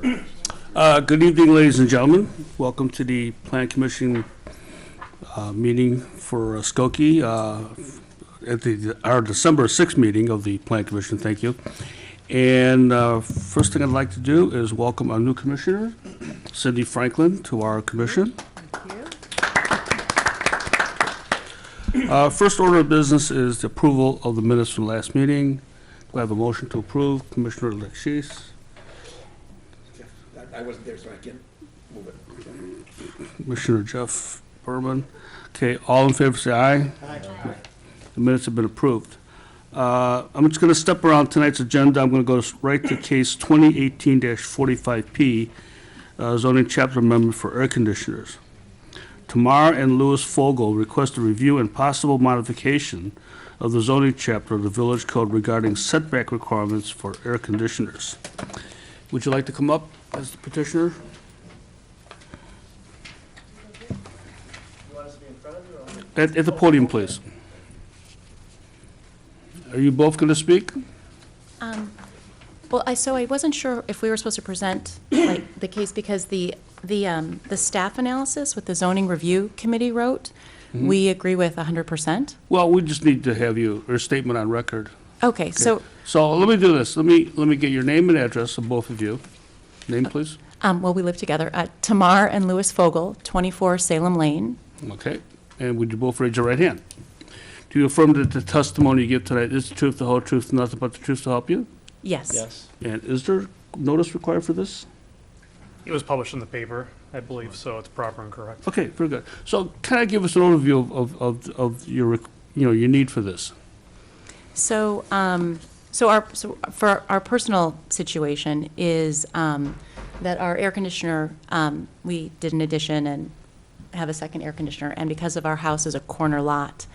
Good evening, ladies and gentlemen. Welcome to the Plan Commission meeting for Skokie at our December 6th meeting of the Plan Commission. Thank you. And first thing I'd like to do is welcome our new commissioner, Cindy Franklin, to our commission. Thank you. First order of business is the approval of the minutes from last meeting. Do I have a motion to approve? Commissioner Lekshis. I wasn't there, so I can't move it. Commissioner Jeff Berman. Okay, all in favor say aye. Aye. The minutes have been approved. I'm just going to step around tonight's agenda. I'm going to go right to case 2018-45P, zoning chapter amendment for air conditioners. Tamar and Louis Fogel request a review and possible modification of the zoning chapter of the Village Code regarding setback requirements for air conditioners. Would you like to come up as the petitioner? You want us to be in front of you or? At the podium, please. Are you both going to speak? Well, so I wasn't sure if we were supposed to present like the case because the staff analysis with the zoning review committee wrote, we agree with 100%. Well, we just need to have your statement on record. Okay, so let me do this. Let me get your name and address of both of you. Name, please. well, we live together. Tamar and Louis Fogel, 24 Salem Lane. Okay. And would you both raise your right hand? Do you affirm that the testimony you give tonight is the truth, the whole truth, and nothing but the truth to help you? Yes. Yes. And is there notice required for this? It was published in the paper, I believe, so it's proper and correct. Okay, very good. So kind of give us an overview of your, your need for this. So, for our personal situation is that our air conditioner, we did an addition and have a second air conditioner, and because of our house is a corner lot,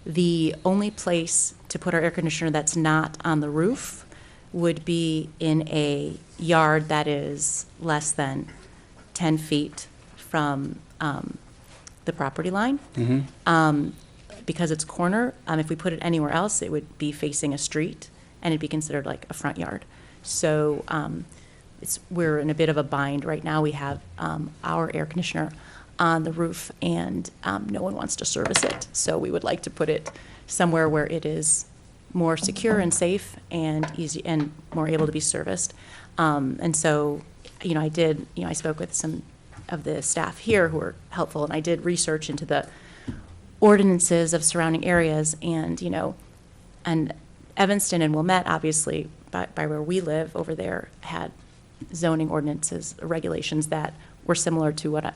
the only place to put our air conditioner that's not on the roof would be in a yard that is less than 10 feet from the property line. Because it's corner, if we put it anywhere else, it would be facing a street, and it'd be considered like a front yard. So we're in a bit of a bind right now. We have our air conditioner on the roof, and no one wants to service it. So we would like to put it somewhere where it is more secure and safe and easy and more able to be serviced. And so, I spoke with some of the staff here who were helpful, and I did research into the ordinances of surrounding areas, and and Evanston and Wilmette, obviously by where we live over there, had zoning ordinances, regulations that were similar to what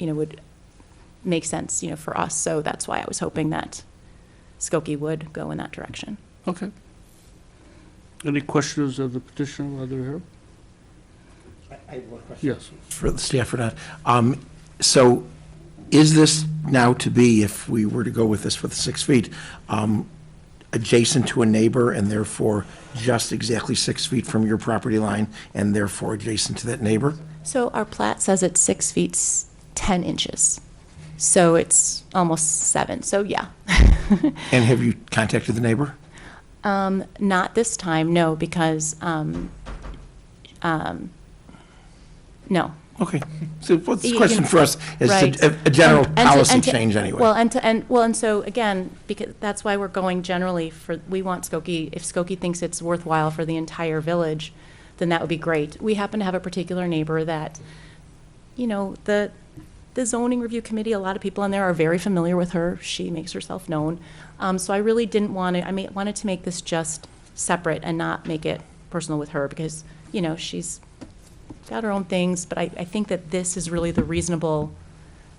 would make sense for us. So that's why I was hoping that Skokie would go in that direction. Okay. Any questions of the petitioner while they're here? I have one question. Yes. For the staff or not. So is this now to be, if we were to go with this for the 6 feet, adjacent to a neighbor and therefore just exactly 6 feet from your property line and therefore adjacent to that neighbor? So our plat says it's 6 feet 10 inches. So it's almost 7. So yeah. And have you contacted the neighbor? Not this time, no, because no. Okay. So what's the You question know, for us is right. a general And policy to- change anyway? Well, and so again, because that's why we're going generally we want Skokie, if Skokie thinks it's worthwhile for the entire village, then that would be great. We happen to have a particular neighbor that, the zoning review committee, a lot of people in there are very familiar with her. She makes herself known. So I really didn't want to, wanted to make this just separate and not make it personal with her because, she's got her own things, but I think that this is really the reasonable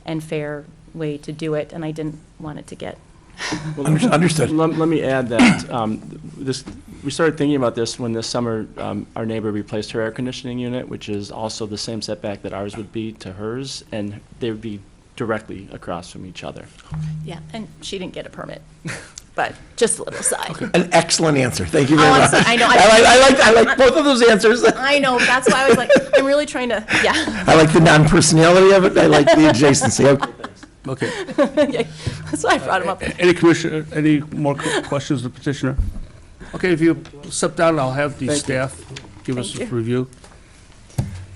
and fair way to do it, and I didn't want it to get. Understood. Let me add that we started thinking about this when this summer our neighbor replaced her air conditioning unit, which is also the same setback that ours would be to hers, and they would be directly across from each other. Yeah, and she didn't get a permit, but just a little aside. An excellent answer. Thank you very Oh, I'm much. sorry. I know. I like both of those answers. I know, that's why I was like, I'm really trying to, yeah. I like the non-personality of it. I like the adjacency. Okay. Okay. Yeah, that's why I brought him up. Any more questions of the petitioner? Okay, if you step down, I'll have the Thank you. staff give us Thank a review.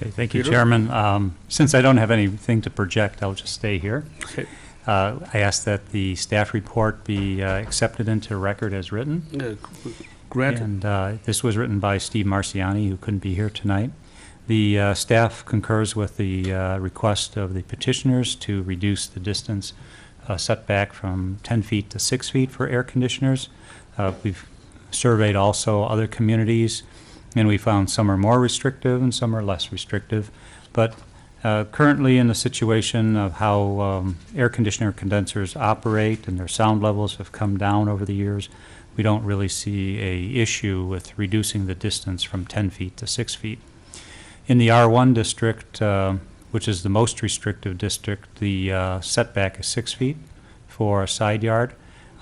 Okay, thank you, Peter? Chairman. Since I don't have anything to project, I'll just stay here. Okay. I ask that the staff report be accepted into record as written. Granted. And this was written by Steve Marciani, who couldn't be here tonight. The staff concurs with the request of the petitioners to reduce the distance setback from 10 feet to 6 feet for air conditioners. We've surveyed also other communities, and we found some are more restrictive and some are less restrictive. But currently in the situation of how air conditioner condensers operate and their sound levels have come down over the years, we don't really see a issue with reducing the distance from 10 feet to 6 feet. In the R1 district, which is the most restrictive district, the setback is 6 feet for a side yard.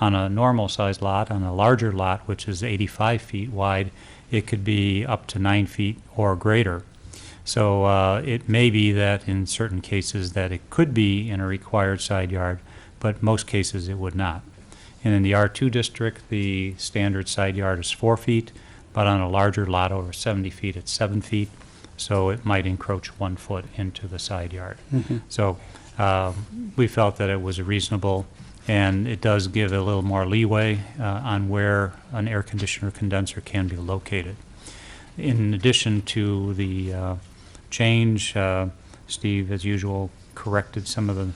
On a normal sized lot, on a larger lot, which is 85 feet wide, it could be up to 9 feet or greater. So it may be that in certain cases that it could be in a required side yard, but most cases it would not. And in the R2 district, the standard side yard is 4 feet, but on a larger lot over 70 feet, it's 7 feet. So it might encroach 1 foot into the side yard. So we felt that it was reasonable, and it does give a little more leeway on where an air conditioner condenser can be located. In addition to the change, Steve, as usual, corrected some of the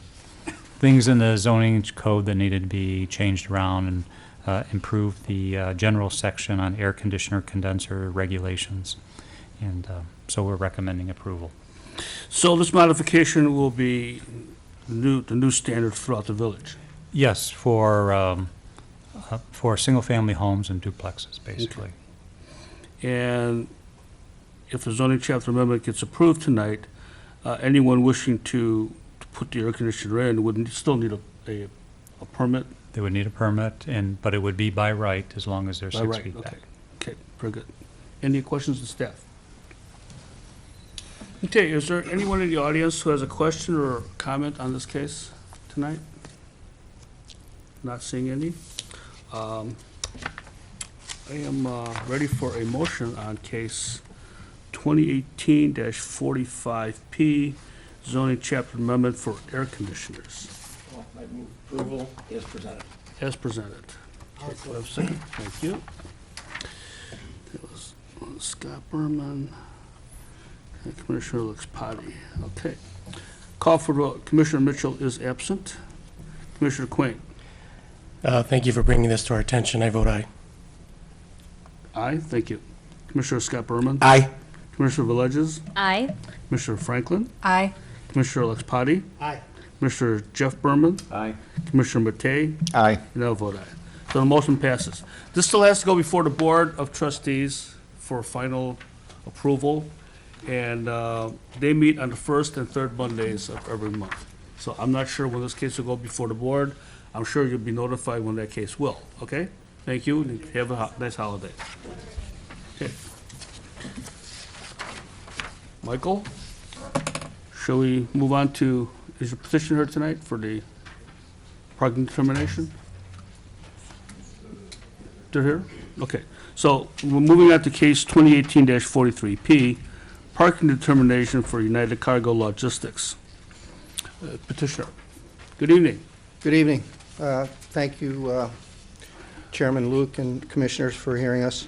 things in the zoning code that needed to be changed around and improved the general section on air conditioner condenser regulations. And so we're recommending approval. So this modification will be the new standard throughout the village? Yes, for single-family homes and duplexes, basically. And if the zoning chapter amendment gets approved tonight, anyone wishing to put the air conditioner in would still need a permit? They would need a permit, but it would be by right as long as they're By 6 right, feet back. okay. Okay, very good. Any questions of staff? Okay, is there anyone in the audience who has a question or comment on this case tonight? Not seeing any. I am ready for a motion on case 2018-45P, zoning chapter amendment for air conditioners, I move approval as presented. as presented. Okay, do I have a second? Thank you. That was Scott Berman and Commissioner Lix-Potty. Okay. Call for vote. Commissioner Mitchell is absent. Commissioner Quinn. Thank you for bringing this to our attention. I vote aye. Aye, thank you. Commissioner Scott Berman. Aye. Commissioner Villegas. Aye. Commissioner Franklin. Aye. Commissioner Lix-Potty. Aye. Commissioner Jeff Berman. Aye. Commissioner Matei. Aye. And I'll vote aye. So the motion passes. This still has to go before the Board of Trustees for final approval, and they meet on the first and third Mondays of every month. So I'm not sure when this case will go before the board. I'm sure you'll be notified when that case will, okay? Thank you, and have a nice holiday. Okay. Michael, shall we move on to, is your petition here tonight for the parking determination? They're here? Okay. So we're moving on to case 2018-43P, parking determination for United Cargo Logistics. Petitioner, good evening. Good evening. Thank you, Chairman Luke and Commissioners, for hearing us.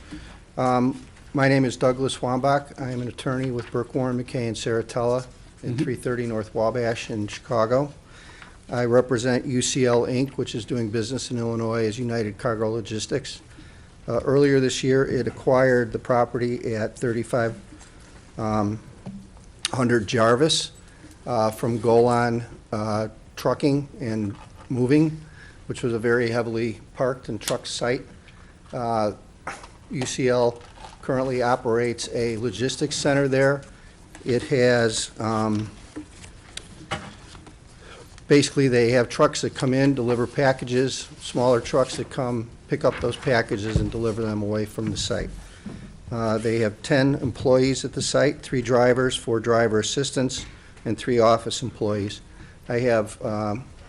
My name is Douglas Wambach. I am an attorney with Burke, Warren, McKay, and Saratella in 330 North Wabash in Chicago. I represent UCL Inc., which is doing business in Illinois as United Cargo Logistics. Earlier this year, it acquired the property at 3500 Jarvis from Golan Trucking and Moving, which was a very heavily parked and trucked site. UCL currently operates a logistics center there. It has, basically, they have trucks that come in, deliver packages, smaller trucks that come, pick up those packages and deliver them away from the site. They have 10 employees at the site, 3 drivers, 4 driver assistants, and 3 office employees. I have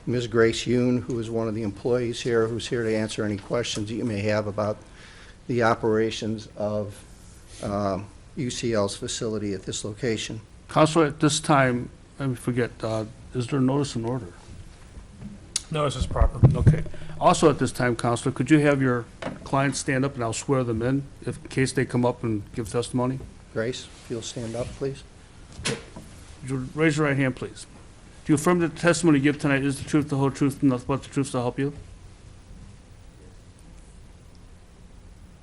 Ms. Grace Yoon, who is one of the employees here, who's here to answer any questions that you may have about the operations of UCL's facility at this location. Counselor, at this time, let me forget, is there notice and order? No, this is proper. Okay. Also at this time, Counselor, could you have your clients stand up and I'll swear them in in case they come up and give testimony? Grace, if you'll stand up, please. Would you raise your right hand, please? Do you affirm that the testimony you give tonight is the truth, the whole truth, and nothing but the truth to help you?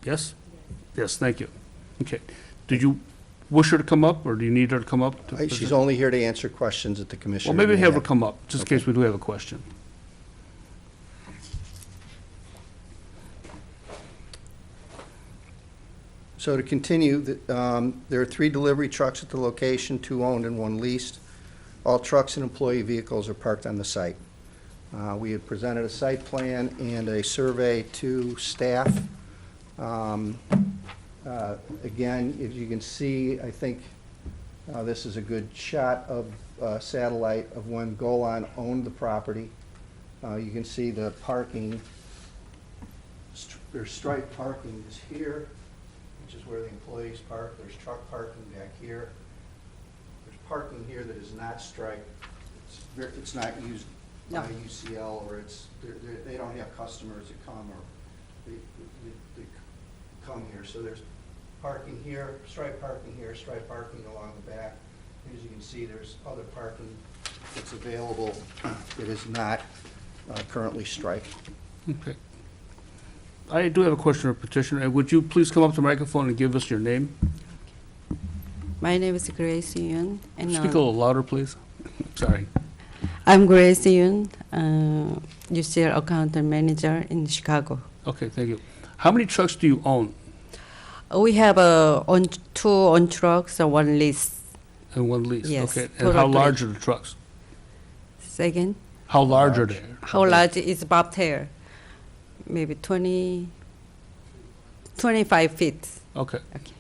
Yes? Yes, thank you. Okay. Did you wish her to come up, or do you need her to come up? She's only here to answer questions that the commissioner Well, maybe may have her come up, just in case we do have a question. So to continue, there are 3 delivery trucks at the location, 2 owned and 1 leased. All trucks and employee vehicles are parked on the site. We had presented a site plan and a survey to staff. Again, as you can see, I think this is a good shot of satellite of when Golan owned the property. You can see the parking, there's striped parking is here, which is where the employees park. There's truck parking back here. There's parking here that is not striped. It's not used by UCL, or they don't have customers that come, or they come here. So there's parking here, striped parking here, striped parking along the back. As you can see, there's other parking that's available that is not currently striped. Okay. I do have a question or petition. Would you please come up to the microphone and give us your name? My name is Grace Yun, and Speak a little louder, please. Sorry. I'm Grace Yun, UCL accountant manager in Chicago. Okay, thank you. How many trucks do you own? We have 2 on trucks and 1 lease. And 1 lease? Yes, Okay, and how total large are the trucks? Second, How large are they? how large is bobtail? Maybe 25 feet. Okay. Okay.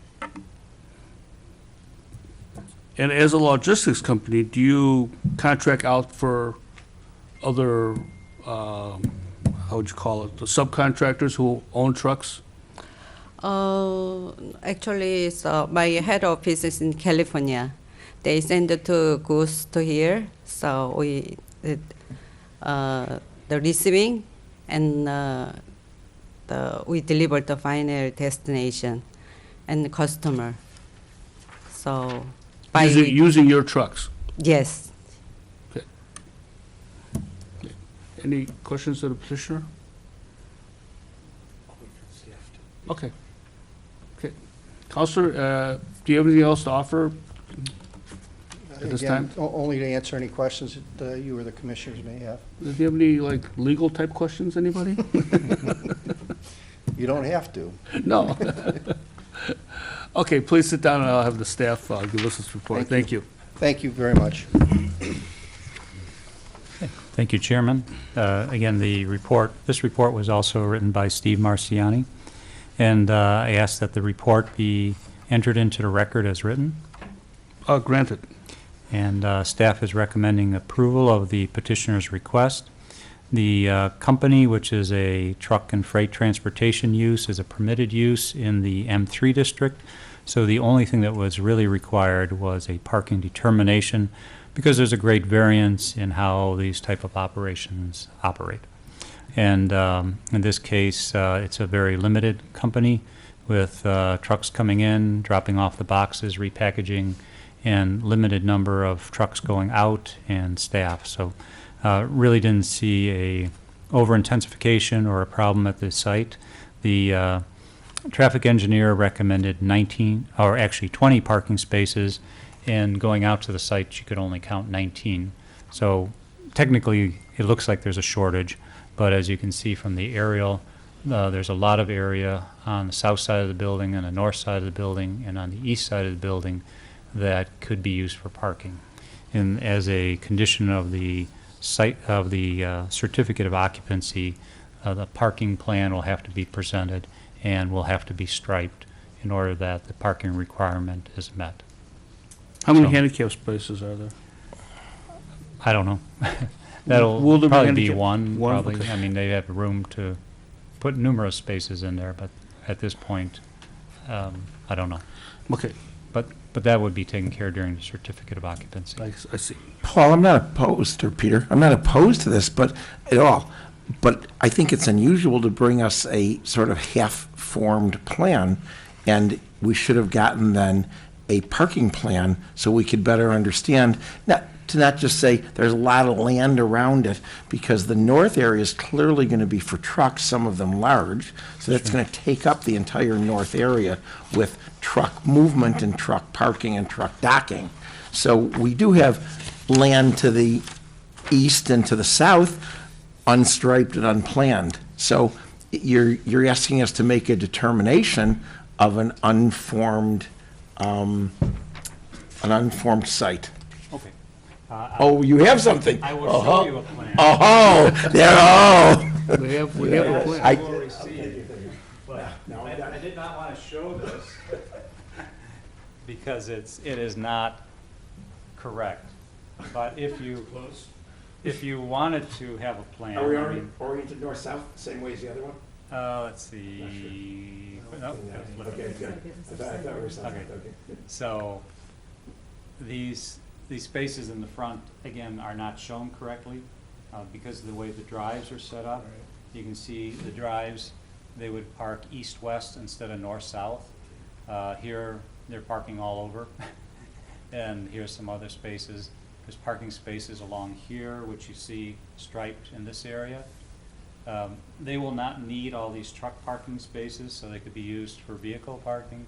And as a logistics company, do you contract out for other, how would you call it, the subcontractors who own trucks? Actually, so my head office is in California. They send it to goods to here, so we the receiving and we deliver the final destination and customer. So by Using your trucks? yes. Any questions to the petitioner? Okay. Okay. Counselor, do you have anything else to offer at this Again, time? only to answer any questions that you or the commissioners may have. Do you have any, like, legal type questions, anybody? You don't have to. No. Okay, please sit down and I'll have the staff give us this report. Thank you. Thank you very much. Thank you, Chairman. Again, this report was also written by Steve Marciani, and I ask that the report be entered into the record as written. Granted. And staff is recommending approval of the petitioner's request. The company, which is a truck and freight transportation use, is a permitted use in the M3 district. So the only thing that was really required was a parking determination, because there's a great variance in how these type of operations operate. And in this case, it's a very limited company with trucks coming in, dropping off the boxes, repackaging, and limited number of trucks going out and staff. So really didn't see a over-intensification or a problem at this site. The traffic engineer recommended 20 parking spaces, and going out to the site, you could only count 19. So technically, it looks like there's a shortage, but as you can see from the aerial, there's a lot of area on the south side of the building, and the north side of the building, and on the east side of the building that could be used for parking. And as a condition of the site of the certificate of occupancy, the parking plan will have to be presented and will have to be striped in order that the parking requirement is met. How many So- handicap spaces are there? I don't know. Will That'll there be probably be handicap- one, one? probably. Okay. I mean, they have room to put numerous spaces in there, but at this point, I don't know. Okay. But that would be taken care of during the certificate of occupancy. I see. Paul, I'm not opposed, or Peter, I'm not opposed to this, but at all. But I think it's unusual to bring us a sort of half-formed plan, and we should have gotten then a parking plan so we could better understand, not just say there's a lot of land around it, because the north area is clearly going to be for trucks, some of them large, so that's going to take up the entire north area with truck movement and truck parking and truck docking. So we do have land to the east and to the south, unstriped and unplanned. So you're asking us to make a determination of an unformed site. Okay. Oh, you have something? I will show you a plan. Oh, there, oh. We have a plan. I- I did not want to show this because it is not correct. But if you wanted to have a plan. Are we I mean, oriented north-south, same way as the other one? Let's see. No, flip it. Okay, good. I thought we were south. Okay. Okay. So these spaces in the front, again, are not shown correctly because of the way the drives are set up. You can see the drives, they would park east-west instead of north-south. Here, they're parking all over. And here's some other spaces. There's parking spaces along here, which you see striped in this area. They will not need all these truck parking spaces, so they could be used for vehicle parking.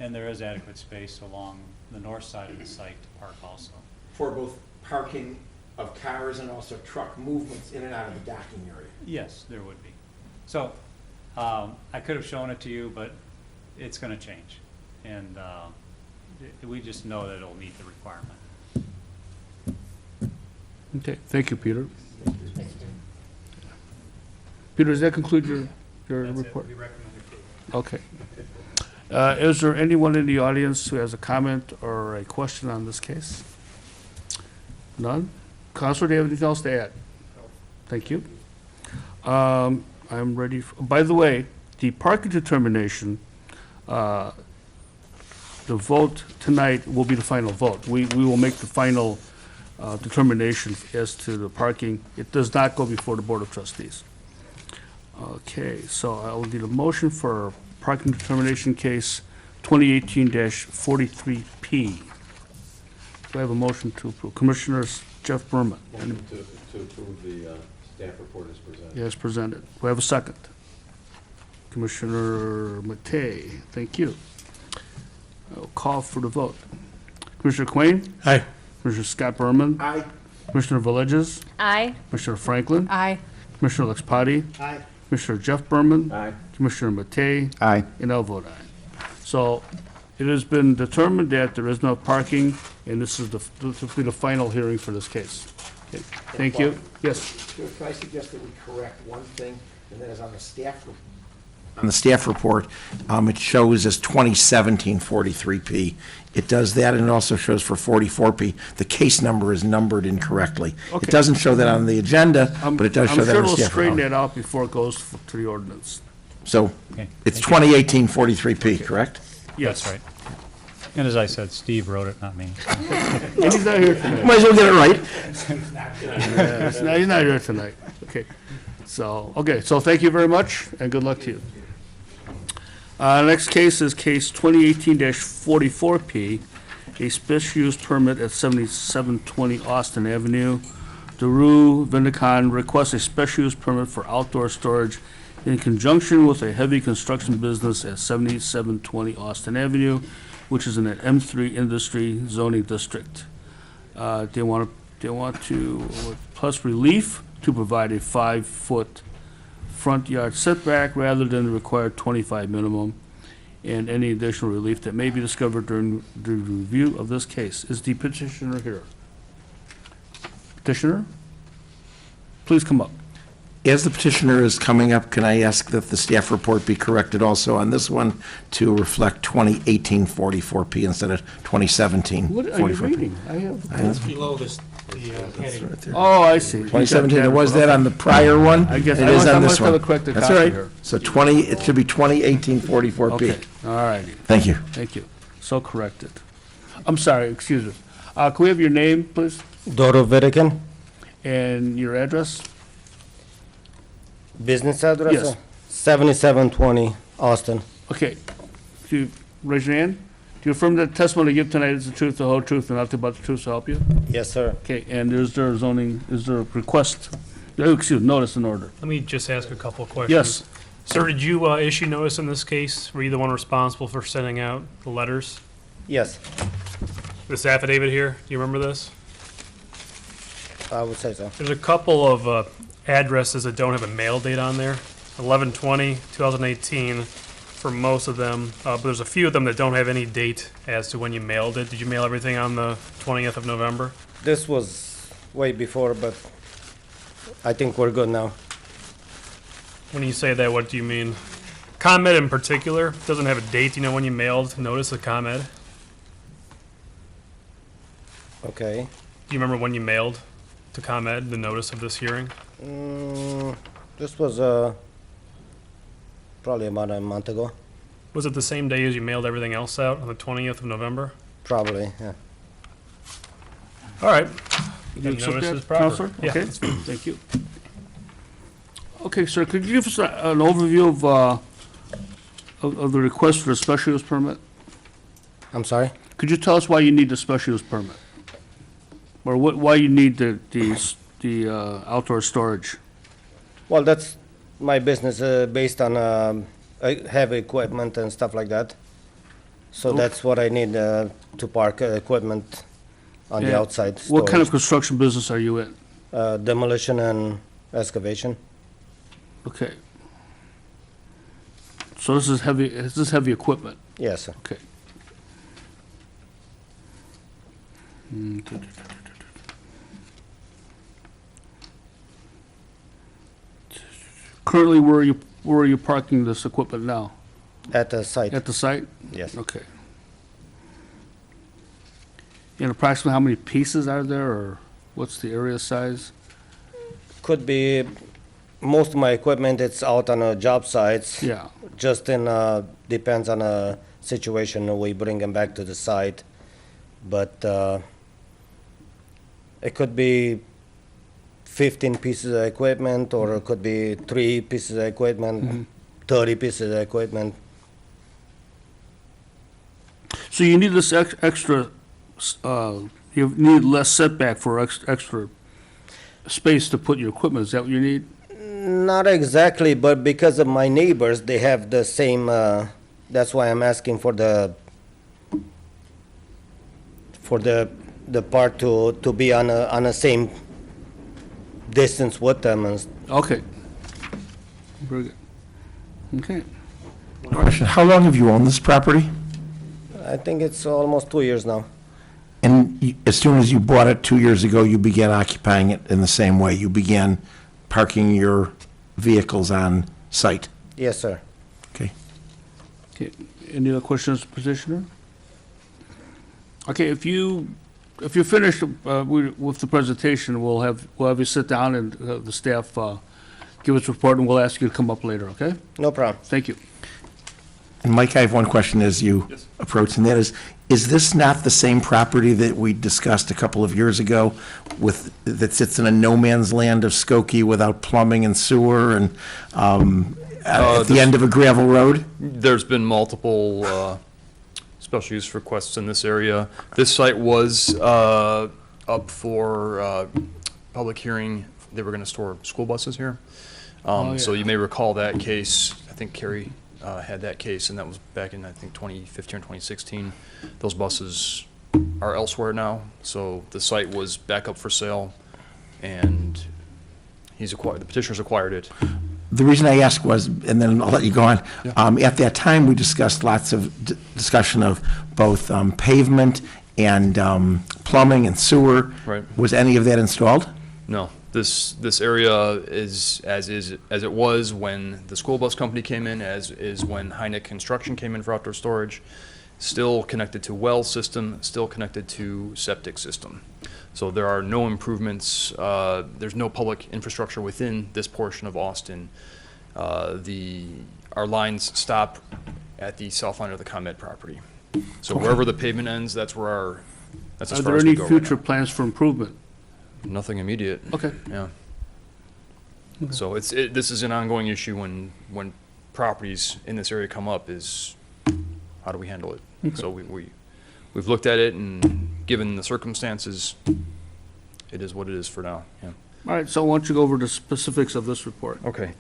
And there is adequate space along the north side of the site to park also. For both parking of cars and also truck movements in and out of the docking area? Yes, there would be. So I could have shown it to you, but it's going to change. And we just know that it'll meet the requirement. Okay, thank you, Peter. Peter, does that conclude your report? We recommend it. Okay. Is there anyone in the audience who has a comment or a question on this case? None? Counselor, do you have anything else to add? Thank you. I'm ready. By the way, the parking determination, the vote tonight will be the final vote. We will make the final determination as to the parking. It does not go before the Board of Trustees. Okay, so I will need a motion for parking determination case 2018-43P. Do I have a motion to approve? Commissioners Jeff Berman. Motion to approve the staff report as presented. Yes, presented. Do I have a second? Commissioner Matei, thank you. I'll call for the vote. Commissioner Quain? Aye. Commissioner Scott Berman? Aye. Commissioner Villegas? Aye. Commissioner Franklin? Aye. Commissioner Lexpati? Aye. Commissioner Jeff Berman? Aye. Commissioner Matei? Aye. And I'll vote aye. So it has been determined that there is no parking, and this is this will be the final hearing for this case. Okay, thank you. Yes. Can I suggest that we correct one thing, and that is on the staff report, it shows as 2017 43P. It does that, and it also shows for 44P. The case number is numbered incorrectly. Okay. It doesn't show that on the agenda, but it does show that on I'm the sure we'll staff straighten report. that out before it goes to the ordinance. So Okay, it's thank 2018 43P, correct? Yes. That's right. And as I said, Steve wrote it, not me. And he's not here tonight. Might as well get it right. Yeah, he's not here tonight. Okay. So thank you very much, and good luck to you. Next case is case 2018-44P, a special use permit at 7720 Austin Avenue. Daru Vindicon requests a special use permit for outdoor storage in conjunction with a heavy construction business at 7720 Austin Avenue, which is in an M3 industry zoning district. They want to plus relief to provide a 5-foot front yard setback rather than the required 25 minimum, and any additional relief that may be discovered during the review of this case. Is the petitioner here? Petitioner? Please come up. As the petitioner is coming up, can I ask that the staff report be corrected also on this one to reflect 2018 44P instead of 2017 44P? What are you reading? I have. It's below this, the heading. Right there. Oh, I see. 2017, there was that on the prior one. I guess It I is must on this have a one. corrected That's all copy right. here. So it should be 2018 44P. Okay, all righty. Thank you. Thank you. So corrected. I'm sorry, excuse me. Can we have your name, please, Doro Vidican, and your address? business address? Yes. 7720 Austin. Okay. Do you raise your hand? Do you affirm that testimony you give tonight is the truth, the whole truth, and nothing but the truth to help you? Yes, sir. Okay, and is there a request, notice in order? Let me just ask a couple of questions. Yes. Sir, did you issue notice in this case? Were you the one responsible for sending out the letters? Yes, This affidavit here, do you remember this? I would say so. There's a couple of addresses that don't have a mail date on there. 11/20/2018 for most of them, but there's a few of them that don't have any date as to when you mailed it. Did you mail everything on the 20th of November? This was way before, but I think we're good now. When you say that, what do you mean? ComEd in particular doesn't have a date. Do you know when you mailed notice of ComEd? Okay. Do you remember when you mailed to ComEd the notice of this hearing? This was probably about a month ago. Was it the same day as you mailed everything else out on the 20th of November? Probably, yeah. All right. You Then accept notice that, is proper. Counselor? Yeah, Okay, that's fine. thank you. Okay, sir, could you give us an overview of the request for a special use permit? I'm sorry? Could you tell us why you need the special use permit? Or why you need the outdoor storage? Well, that's my business based on heavy equipment and stuff like that. So Okay. that's what I need to park equipment on the Yeah. outside. What kind of storage. construction business are you in? Demolition and excavation. Okay. So this is heavy equipment? Yes, sir. Okay. Currently, where are you parking this equipment now? At the site. At the site? Yes. Okay. And approximately how many pieces are there, or what's the area size? Could be, most of my equipment, it's out on job sites. Yeah, Just in, depends on a situation, we bring them back to the site. But it could be 15 pieces of equipment, or it could be 3 pieces of equipment, 30 pieces of equipment. so you need this extra, you need less setback for extra space to put your equipment, is that what you need? Not exactly, but because of my neighbors, they have the same, that's why I'm asking for the part to be on a same distance with them and Okay. Very good. Okay. Question, how long have you owned this property? I think it's almost 2 years now. And as soon as you bought it 2 years ago, you began occupying it in the same way? You began parking your vehicles on site? Yes, sir. Okay. Okay, any other questions, petitioner? Okay, if you're finished with the presentation, we'll have you sit down and the staff give us a report, and we'll ask you to come up later, okay? No problem. Thank you. And Mike, I have one question as you approach, and that is this not the same property that we discussed a couple of years ago that sits in a no man's land of Skokie without plumbing and sewer and at the end of a gravel road? There's been multiple special use requests in this area. This site was up for public hearing. They were going to store school buses here. So you may recall that case. I think Kerry had that case, and that was back in, I think, 2015 or 2016. Those buses are elsewhere now, so the site was back up for sale, and the petitioner's acquired it. The reason I asked was, and then I'll let you go on, at that time, we discussed lots of discussion of both pavement and plumbing and sewer. Right. Was any of that installed? No, this area is as it was when the school bus company came in, as is when Heineck Construction came in for outdoor storage. Still connected to well system, still connected to septic system. So there are no improvements. There's no public infrastructure within this portion of Austin. Our lines stop at the south line of the ComEd property. So wherever the pavement ends, that's where that's as Are far there as we any go right future now. plans for improvement? Nothing immediate. Okay. Yeah. So this is an ongoing issue when properties in this area come up, is how do we handle it? So we've looked at it, and given the circumstances, it is what it is for now, yeah. All right, so why don't you go over the specifics of this report? Okay,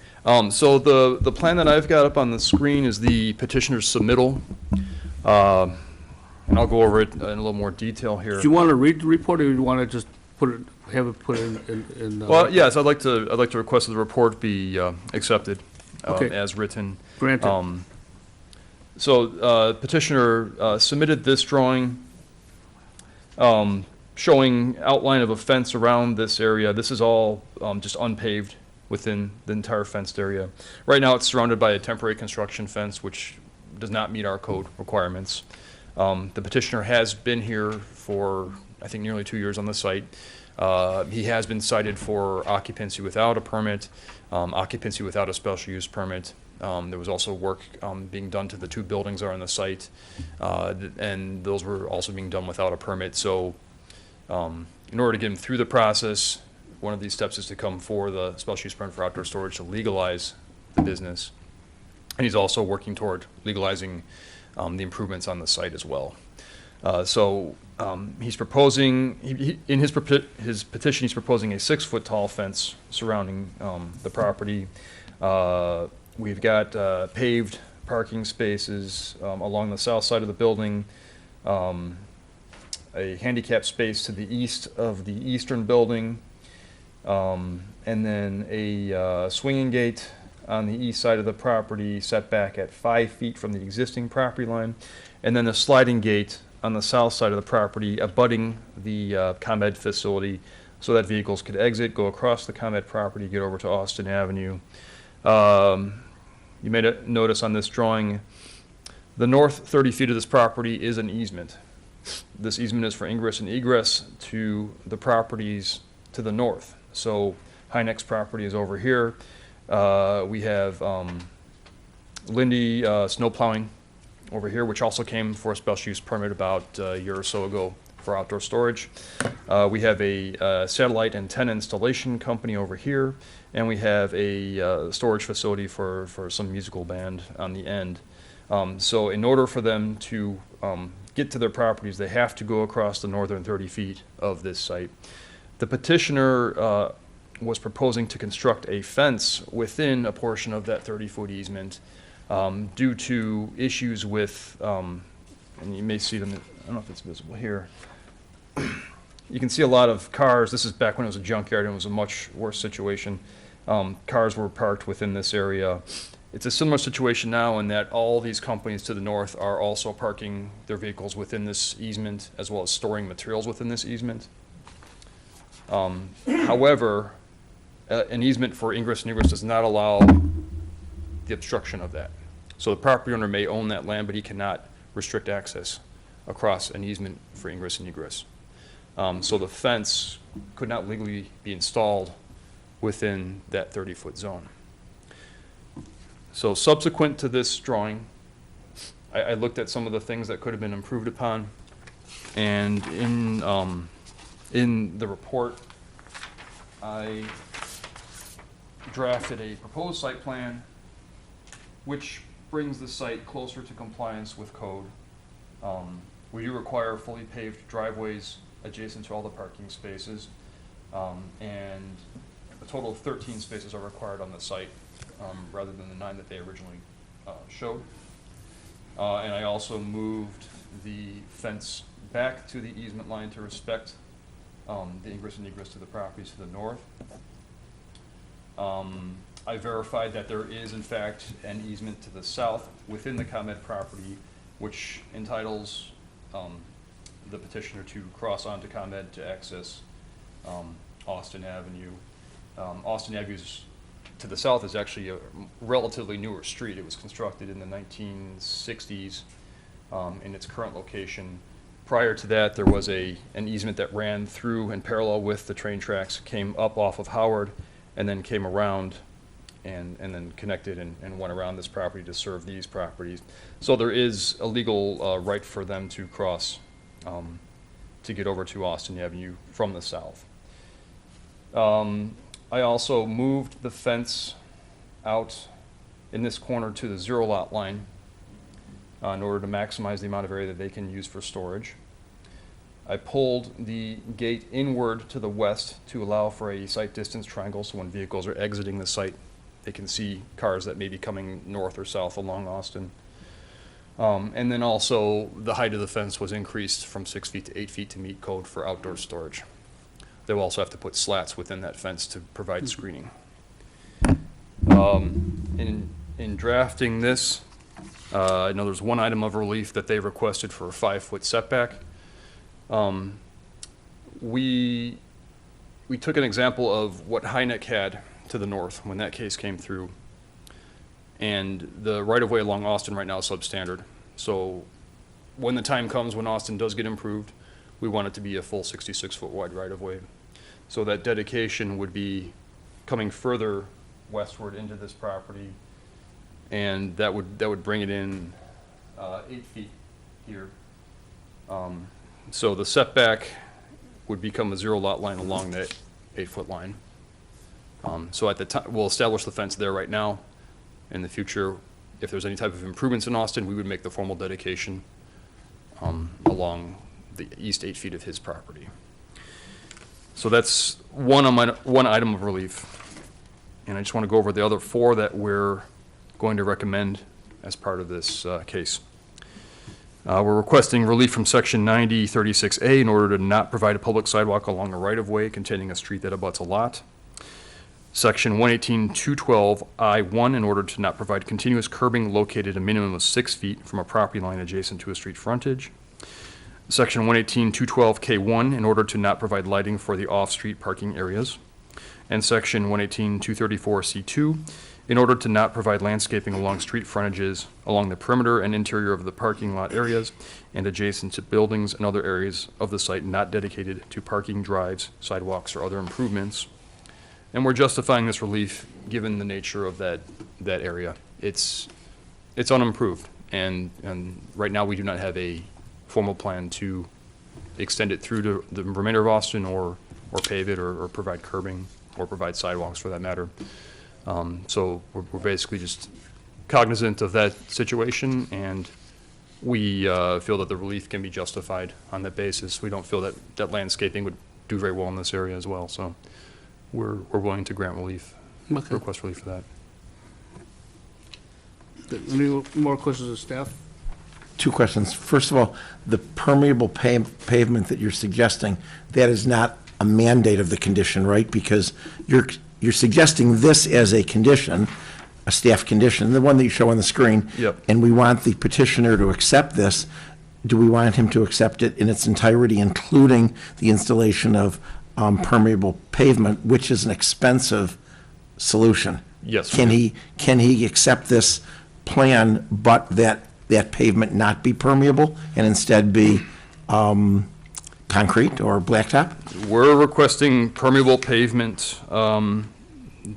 so the plan that I've got up on the screen is the petitioner's submittal. And I'll go over it in a little more detail here. Do you want to read the report, or do you want to just have it put in? Well, yes, I'd like to request that the report be accepted Okay. as written. Granted. So petitioner submitted this drawing showing outline of a fence around this area. This is all just unpaved within the entire fenced area. Right now, it's surrounded by a temporary construction fence, which does not meet our code requirements. The petitioner has been here for, I think, nearly 2 years on the site. He has been cited for occupancy without a permit, occupancy without a special use permit. There was also work being done to the 2 buildings that are on the site, and those were also being done without a permit. So in order to get him through the process, one of these steps is to come for the special use permit for outdoor storage to legalize the business. And he's also working toward legalizing the improvements on the site as well. So he's proposing, in his petition, he's proposing a 6-foot tall fence surrounding the property. We've got paved parking spaces along the south side of the building, a handicap space to the east of the eastern building, and then a swinging gate on the east side of the property, set back at 5 feet from the existing property line, and then a sliding gate on the south side of the property abutting the ComEd facility, so that vehicles could exit, go across the ComEd property, get over to Austin Avenue. You may notice on this drawing, the north 30 feet of this property is an easement. This easement is for ingress and egress to the properties to the north. So Hynex property is over here. We have Lindy snow plowing over here, which also came for a special use permit about a year or so ago for outdoor storage. We have a satellite antenna installation company over here, and we have a storage facility for some musical band on the end. So in order for them to get to their properties, they have to go across the northern 30 feet of this site. The petitioner was proposing to construct a fence within a portion of that 30-foot easement due to issues with, and you may see them, I don't know if it's visible here. You can see a lot of cars. This is back when it was a junkyard and it was a much worse situation. Cars were parked within this area. It's a similar situation now in that all these companies to the north are also parking their vehicles within this easement, as well as storing materials within this easement. However, an easement for ingress and egress does not allow the obstruction of that. So the property owner may own that land, but he cannot restrict access across an easement for ingress and egress. So the fence could not legally be installed within that 30-foot zone. So subsequent to this drawing, I looked at some of the things that could have been improved upon, and in the report, I drafted a proposed site plan which brings the site closer to compliance with code. We do require fully paved driveways adjacent to all the parking spaces, and a total of 13 spaces are required on the site, rather than the 9 that they originally showed. And I also moved the fence back to the easement line to respect the ingress and egress to the properties to the north. I verified that there is, in fact, an easement to the south within the ComEd property, which entitles the petitioner to cross onto ComEd to access Austin Avenue. Austin Avenue to the south is actually a relatively newer street. It was constructed in the 1960s in its current location. Prior to that, there was an easement that ran through and parallel with the train tracks, came up off of Howard, and then came around and then connected and went around this property to serve these properties. So there is a legal right for them to cross to get over to Austin Avenue from the south. I also moved the fence out in this corner to the 0 lot line in order to maximize the amount of area that they can use for storage. I pulled the gate inward to the west to allow for a sight distance triangle, so when vehicles are exiting the site, they can see cars that may be coming north or south along Austin. And then also, the height of the fence was increased from 6 feet to 8 feet to meet code for outdoor storage. They'll also have to put slats within that fence to provide screening. In drafting this, I know there's one item of relief that they requested for a 5-foot setback. We took an example of what Hynek had to the north when that case came through. And the right-of-way along Austin right now is substandard. So when the time comes when Austin does get improved, we want it to be a full 66-foot wide right-of-way. So that dedication would be coming further westward into this property, and that would bring it in 8 feet here. So the setback would become a 0 lot line along that 8-foot line. So at the time, we'll establish the fence there right now. In the future, if there's any type of improvements in Austin, we would make the formal dedication along the east 8 feet of his property. So that's one item of relief. And I just want to go over the other 4 that we're going to recommend as part of this case. We're requesting relief from Section 9036A in order to not provide a public sidewalk along a right-of-way containing a street that abuts a lot. Section 118.212I1 in order to not provide continuous curbing located a minimum of 6 feet from a property line adjacent to a street frontage. Section 118.212K1 in order to not provide lighting for the off-street parking areas. And Section 118.234C2 in order to not provide landscaping along street frontages along the perimeter and interior of the parking lot areas and adjacent to buildings and other areas of the site not dedicated to parking, drives, sidewalks, or other improvements. And we're justifying this relief given the nature of that area. It's unimproved, and right now we do not have a formal plan to extend it through to the remainder of Austin or pave it or provide curbing or provide sidewalks for that matter. So we're basically just cognizant of that situation, and we feel that the relief can be justified on that basis. We don't feel that landscaping would do very well in this area as well, so we're willing to grant relief, request relief for that. Any more questions of staff? 2 questions. First of all, the permeable pavement that you're suggesting, that is not a mandate of the condition, right? Because you're suggesting this as a condition, a staff condition, the one that you show on the screen. Yep. And we want the petitioner to accept this. Do we want him to accept it in its entirety, including the installation of permeable pavement, which is an expensive solution? Yes. Can he accept this plan, but that pavement not be permeable and instead be concrete or blacktop? We're requesting permeable pavement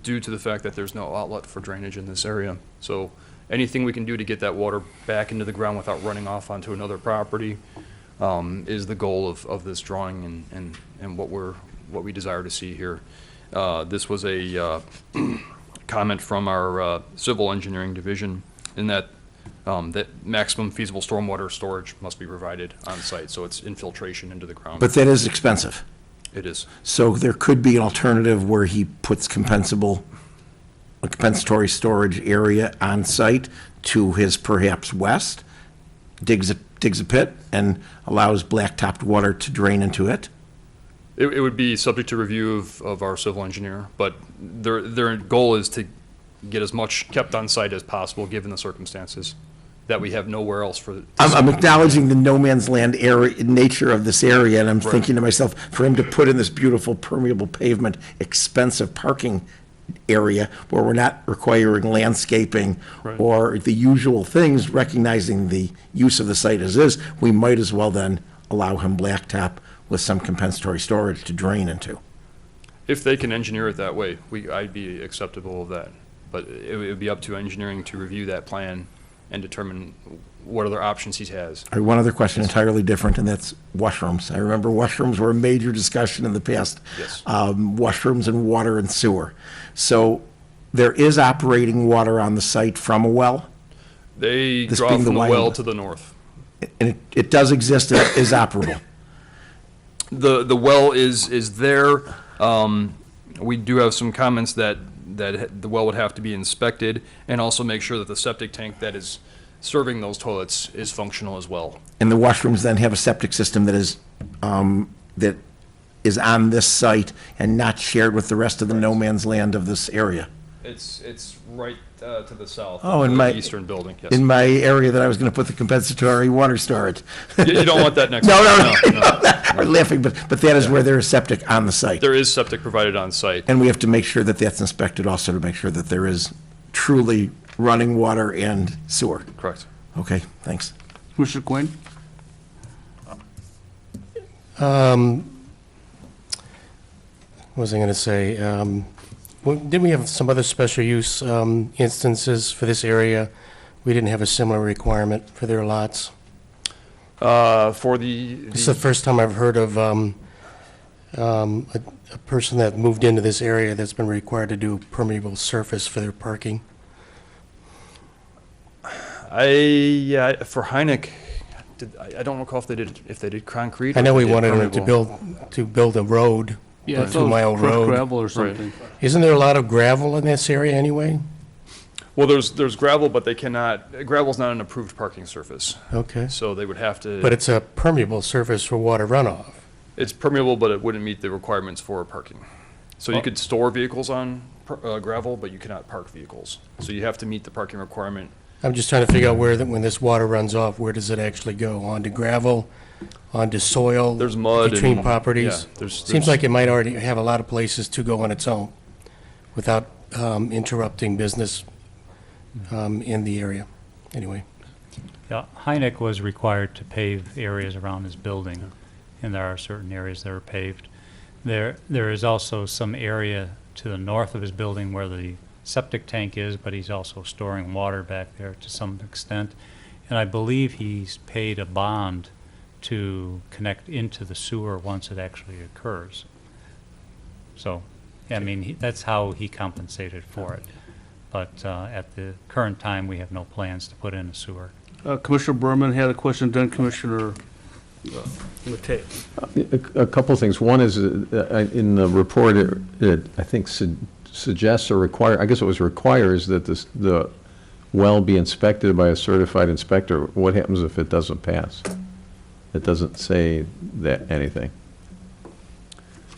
due to the fact that there's no outlet for drainage in this area. So anything we can do to get that water back into the ground without running off onto another property is the goal of this drawing and what we desire to see here. This was a comment from our civil engineering division in that maximum feasible stormwater storage must be provided on site, so it's infiltration into the ground. But that is expensive. It is. So there could be an alternative where he puts compensatory storage area on site to his perhaps west, digs a pit, and allows blacktopped water to drain into it. It would be subject to review of our civil engineer, but their goal is to get as much kept on site as possible, given the circumstances that we have nowhere else for. I'm acknowledging the no man's land area, nature of this area, and I'm Right. thinking to myself, for him to put in this beautiful permeable pavement, expensive parking area where we're not requiring landscaping Right. or the usual things, recognizing the use of the site as is, we might as well then allow him blacktop with some compensatory storage to drain into. If they can engineer it that way, I'd be acceptable of that. But it would be up to engineering to review that plan and determine what other options he has. All right, one other question entirely different, and that's washrooms. I remember washrooms were a major discussion in the past. Yes. Washrooms and water and sewer. So there is operating water on the site from a well, They This draw being from the the well Wyoming. to the north. and it does exist, and it is operable. The well is there. We do have some comments that the well would have to be inspected, and also make sure that the septic tank that is serving those toilets is functional as well. And the washrooms then have a septic system that is on this site and not shared with the rest of the no man's land of this area. It's right to the south. Oh, of in the my eastern building. Yes. In my area that I was going to put the compensatory water storage. You don't want that next. No, to you. no. I'm laughing, but that is where there is septic on the site. There is septic provided on site. And we have to make sure that that's inspected also to make sure that there is truly running water and sewer. Correct. Okay, thanks. Commissioner Quinn? What was I going to say? Didn't we have some other special use instances for this area? We didn't have a similar requirement for their lots. For the This is the first time I've heard of a person that moved into this area that's been required to do permeable surface for their parking. for Heineck, I don't recall if they did concrete. I or know if we they did wanted them permeable. to build a road, Yeah, a 2-mile crushed road. gravel or something. Isn't there a lot of gravel in this area anyway? Well, there's gravel, but they cannot. Gravel's not an approved parking surface, Okay. so they would have to. But it's a permeable surface for water runoff. It's permeable, but it wouldn't meet the requirements for parking. So you could store vehicles on gravel, but you cannot park vehicles. So you have to meet the parking requirement. I'm just trying to figure out when this water runs off, where does it actually go? Onto gravel, onto soil? There's mud Between and- properties? yeah, there's- Seems like it might already have a lot of places to go on its own without interrupting business in the area. Anyway, Yeah, Heineck was required to pave areas around his building, and there are certain areas that are paved. There is also some area to the north of his building where the septic tank is, but he's also storing water back there to some extent. And I believe he's paid a bond to connect into the sewer once it actually occurs. So, I mean, that's how he compensated for it. But at the current time, we have no plans to put in a sewer. Commissioner Berman had a question, then Commissioner Matei. A couple things. One is, in the report, it I think suggests or I guess it requires that the well be inspected by a certified inspector. What happens if it doesn't pass? It doesn't say that anything.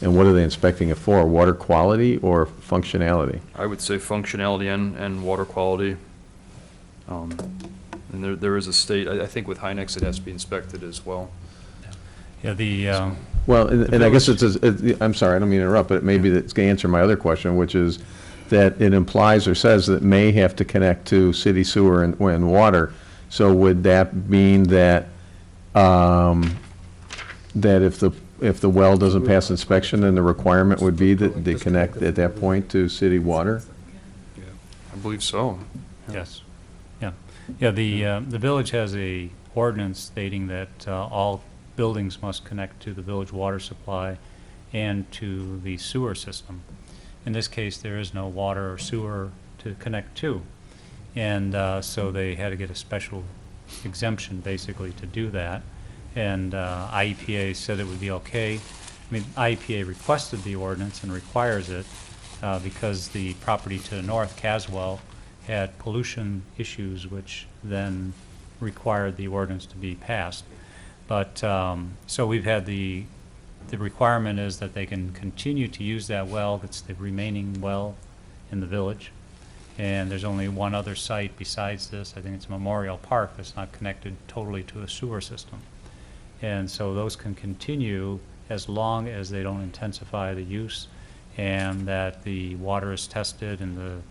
And what are they inspecting it for? Water quality or functionality? I would say functionality and water quality. And there is a state, I think with Heinex, it has to be inspected as well. Yeah, Well, and I guess I'm sorry, I don't mean to interrupt, but maybe it's going to answer my other question, which is that it implies or says that may have to connect to city sewer and water. So would that mean that, that if the well doesn't pass inspection, then the requirement would be that they connect at that point to city water? I believe so. yes. Yeah, the village has a ordinance stating that all buildings must connect to the village water supply and to the sewer system. In this case, there is no water or sewer to connect to. And so they had to get a special exemption, basically, to do that. And IEPA said it would be okay. I mean, IEPA requested the ordinance and requires it because the property to the north, Caswell, had pollution issues, which then required the ordinance to be passed. But, so we've had the requirement is that they can continue to use that well. It's the remaining well in the village. And there's only one other site besides this. I think it's Memorial Park that's not connected totally to a sewer system. And so those can continue as long as they don't intensify the use and that the water is tested and the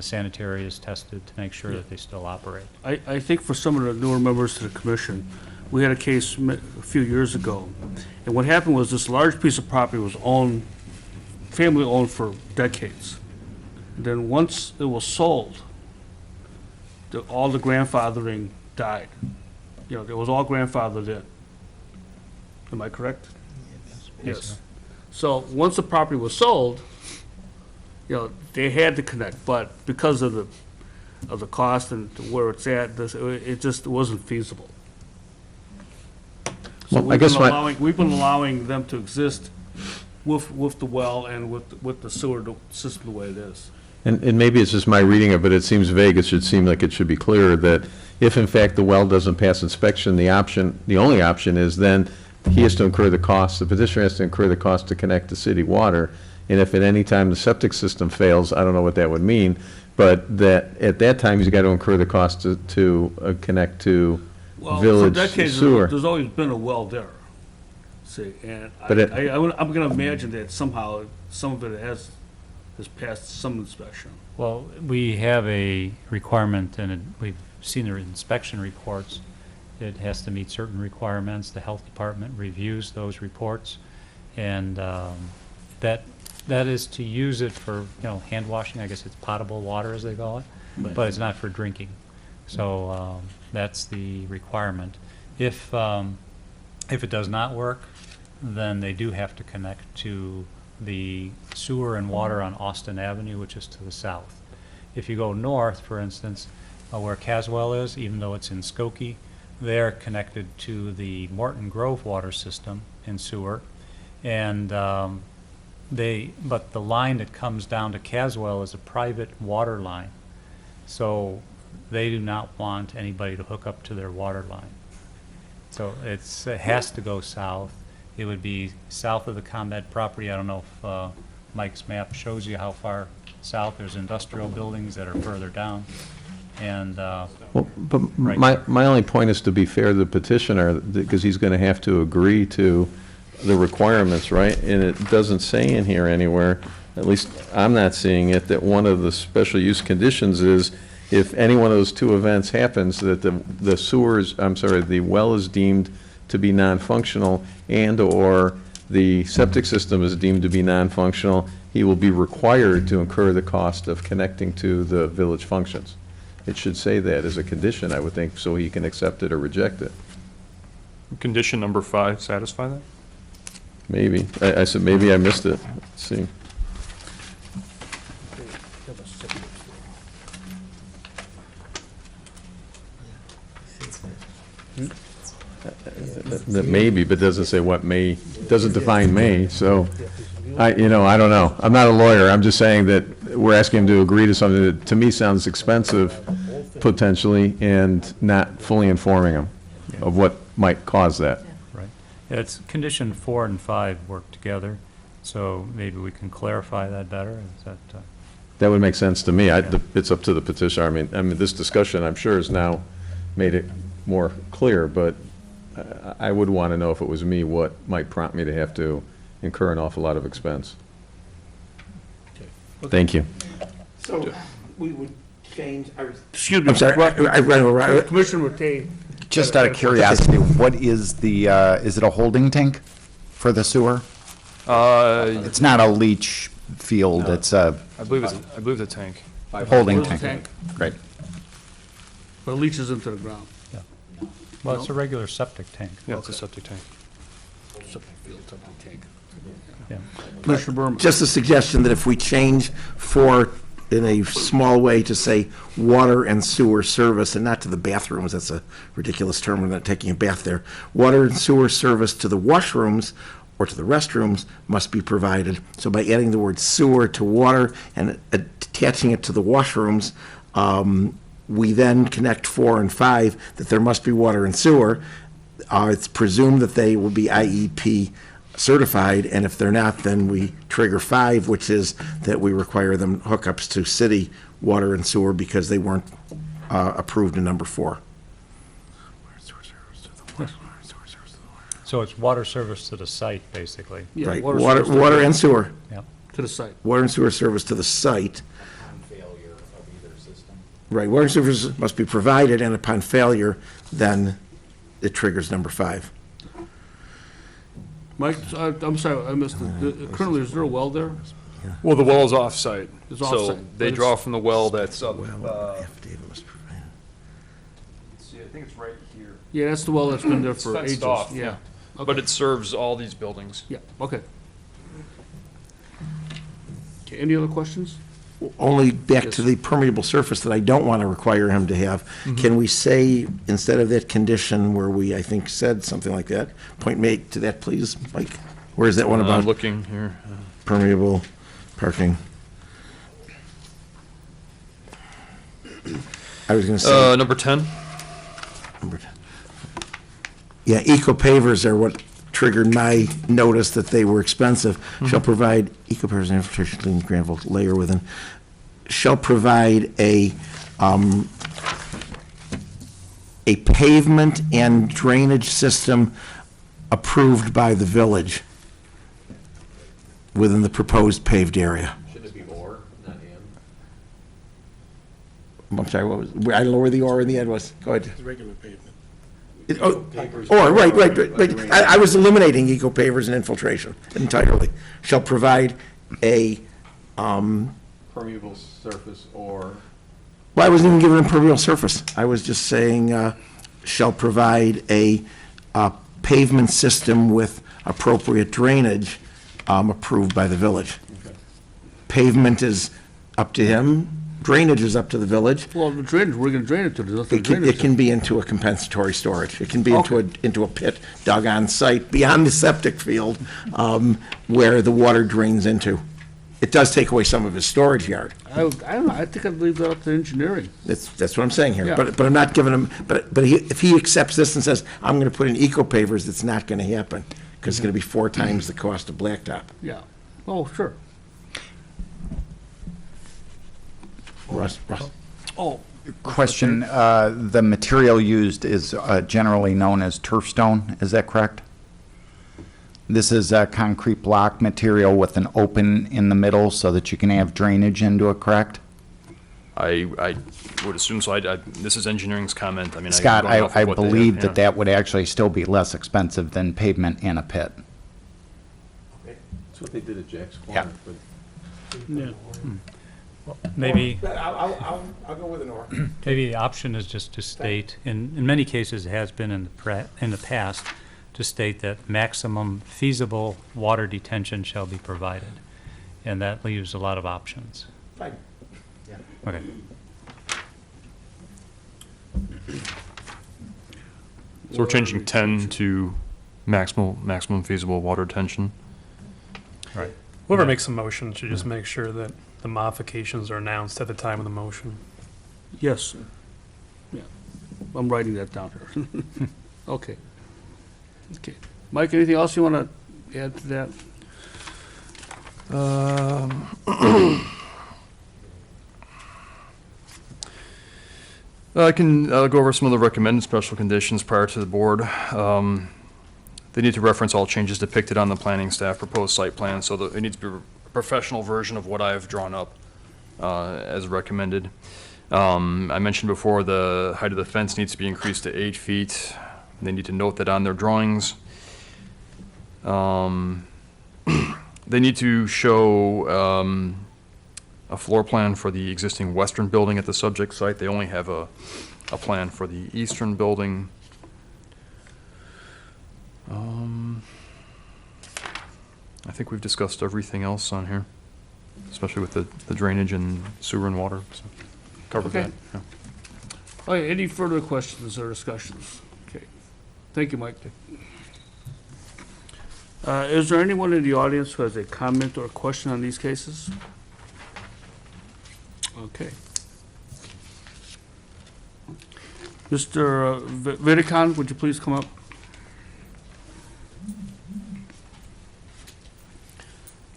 sanitary is tested to make sure that they still operate. I think for some of the newer members to the commission, we had a case a few years ago, and what happened was this large piece of property was family owned for decades. then once it was sold, all the grandfathering died. You know, it was all grandfathered in. Am I correct? Yes. So once the property was sold, you know, they had to connect, but because of the cost and where it's at, it just wasn't feasible. So Well, I guess we've been allowing them to exist with the well and with the sewer system the way it is. And maybe it's just my reading of it, it seems vague, it should seem like it should be clear that if in fact the well doesn't pass inspection, the only option is then he has to incur the cost, the petitioner has to incur the cost to connect to city water. And if at any time the septic system fails, I don't know what that would mean, but that, at that time, he's got to incur the cost to connect to Well, for village decades, sewer. there's always been a well there. See, and But I'm gonna imagine that somehow, some of it has passed some inspection. Well, we have a requirement, and we've seen the inspection reports. It has to meet certain requirements. The health department reviews those reports, and that is to use it for, hand washing. I guess it's potable water, as they call it, but it's not for drinking. So that's the requirement. If it does not work, then they do have to connect to the sewer and water on Austin Avenue, which is to the south. If you go north, for instance, where Caswell is, even though it's in Skokie, they're connected to the Morton Grove water system in sewer, and but the line that comes down to Caswell is a private water line, so they do not want anybody to hook up to their water line. So it has to go south. It would be south of the ComEd property. I don't know if Mike's map shows you how far south. There's industrial buildings that are further down. And Well, but Right. my only point is to be fair to the petitioner, because he's going to have to agree to the requirements, right? And it doesn't say in here anywhere, at least I'm not seeing it, that one of the special use conditions is if any one of those two events happens, that the well is deemed to be non-functional and/or the septic system is deemed to be non-functional, he will be required to incur the cost of connecting to the village functions. It should say that as a condition, I would think, so he can accept it or reject it. Condition number 5 satisfy that? Maybe. I said, maybe I missed it. Let's see. That maybe, but doesn't say what may, doesn't define may, so, I don't know. I'm not a lawyer, I'm just saying that we're asking him to agree to something that, to me, sounds expensive, potentially, and not fully informing him of what might cause that. right, it's condition 4 and 5 work together, so maybe we can clarify that better. Is that, That would make sense to me. It's up to the petitioner. I mean, this discussion, I'm sure, has now made it more clear, but I would want to know if it was me, what might prompt me to have to incur an awful lot of expense. Thank you. So we would change, Excuse me. I'm sorry, Commissioner Rattay. Just out of curiosity, what is is it a holding tank for the sewer? It's not a leach field, it's a I believe it's a tank. holding Where's the tank. Great. But it leaches into the ground. well, it's a regular septic tank. Yeah, it's a septic tank. Septic field, septic tank. Yeah. Commissioner Berman. just a suggestion that if we change for, in a small way, to say water and sewer service, and not to the bathrooms, that's a ridiculous term, we're not taking a bath there. Water and sewer service to the washrooms or to the restrooms must be provided. So by adding the word sewer to water and attaching it to the washrooms, we then connect 4 and 5, that there must be water and sewer. It's presumed that they will be IEP certified, and if they're not, then we trigger 5, which is that we require them hookups to city water and sewer because they weren't approved in number 4. So it's water service to the site, basically. Yeah, Right, service to water the- and sewer, To the site. water and sewer service to the site. Right, water and sewer must be provided, and upon failure, then it triggers number 5. Mike, I'm sorry, I missed it. Currently, is there a well there? Well, the well is off-site. It's So off-site, they but draw it's- from the well that's up, Affidavit must provide. see, I think it's right here. Yeah, that's the well that's been there It's for fenced ages. off, Yeah. But it serves all these buildings. Yeah, okay. Okay, any other questions? Only back to Yes. the permeable surface that I don't want to require him to have. Can we say, instead of that condition where we, I think, said something like that, point made to that, please, Mike? Where's that one I'm about looking here. permeable parking? I was going to say, Number 10. yeah, eco pavers are what triggered my notice that they were expensive. Shall provide eco pavers and infiltration clean gravel layer within. Shall provide a pavement and drainage system approved by the village within the proposed paved area. Should it be or, not and? I'm sorry, what was, I don't know where the or in the end was. Go ahead. Regular pavement. Or, right. I was eliminating eco pavers and infiltration entirely. Shall provide a, Permeable surface or? well, I wasn't even giving impermeable surface. I was just saying, shall provide a pavement system with appropriate drainage approved by the village. Pavement is up to him, drainage is up to the village. Well, the drainage, we're gonna drain it to, there's nothing to drain It it can to. be into a compensatory storage. It can be into a pit dug on site beyond the septic field where the water drains into. It does take away some of his storage yard. I don't know, I think I'd leave that up to engineering. That's what I'm saying here. Yeah. But I'm not giving him, but if he accepts this and says, I'm going to put in eco pavers, it's not going to happen because it's going to be 4 times the cost of blacktop. Yeah, oh, sure. Russ? Oh, Question, the material used is generally known as turf stone, is that correct? This is a concrete block material with an open in the middle so that you can have drainage into it, correct? I would assume so. This is engineering's comment. I mean, Scott, going off of I what they have, believe yeah. that that would actually still be less expensive than pavement and a pit. That's what they did at Jack's Yeah. Corner. yeah. Maybe, I'll go with an or. maybe the option is just to state, in many cases it has been in the past, to state that maximum feasible water detention shall be provided. And that leaves a lot of options. Fine. Okay. So we're changing 10 to maximum feasible water tension. Right. Whoever makes a motion should just make sure that the modifications are announced at the time of the motion. Yes. Yeah, I'm writing that down here. Okay. Okay. Mike, anything else you want to add to that? I can go over some of the recommended special conditions prior to the board. They need to reference all changes depicted on the planning staff proposed site plan, so that it needs to be a professional version of what I've drawn up as recommended. I mentioned before the height of the fence needs to be increased to 8 feet. They need to note that on their drawings. They need to show a floor plan for the existing western building at the subject site. They only have a plan for the eastern building. I think we've discussed everything else on here, especially with the drainage and sewer and water. So covered Okay. that. Yeah. Okay, any further questions or discussions? Okay. Thank you, Mike. Is there anyone in the audience who has a comment or a question on these cases? Okay. Mr. Vidicon, would you please come up?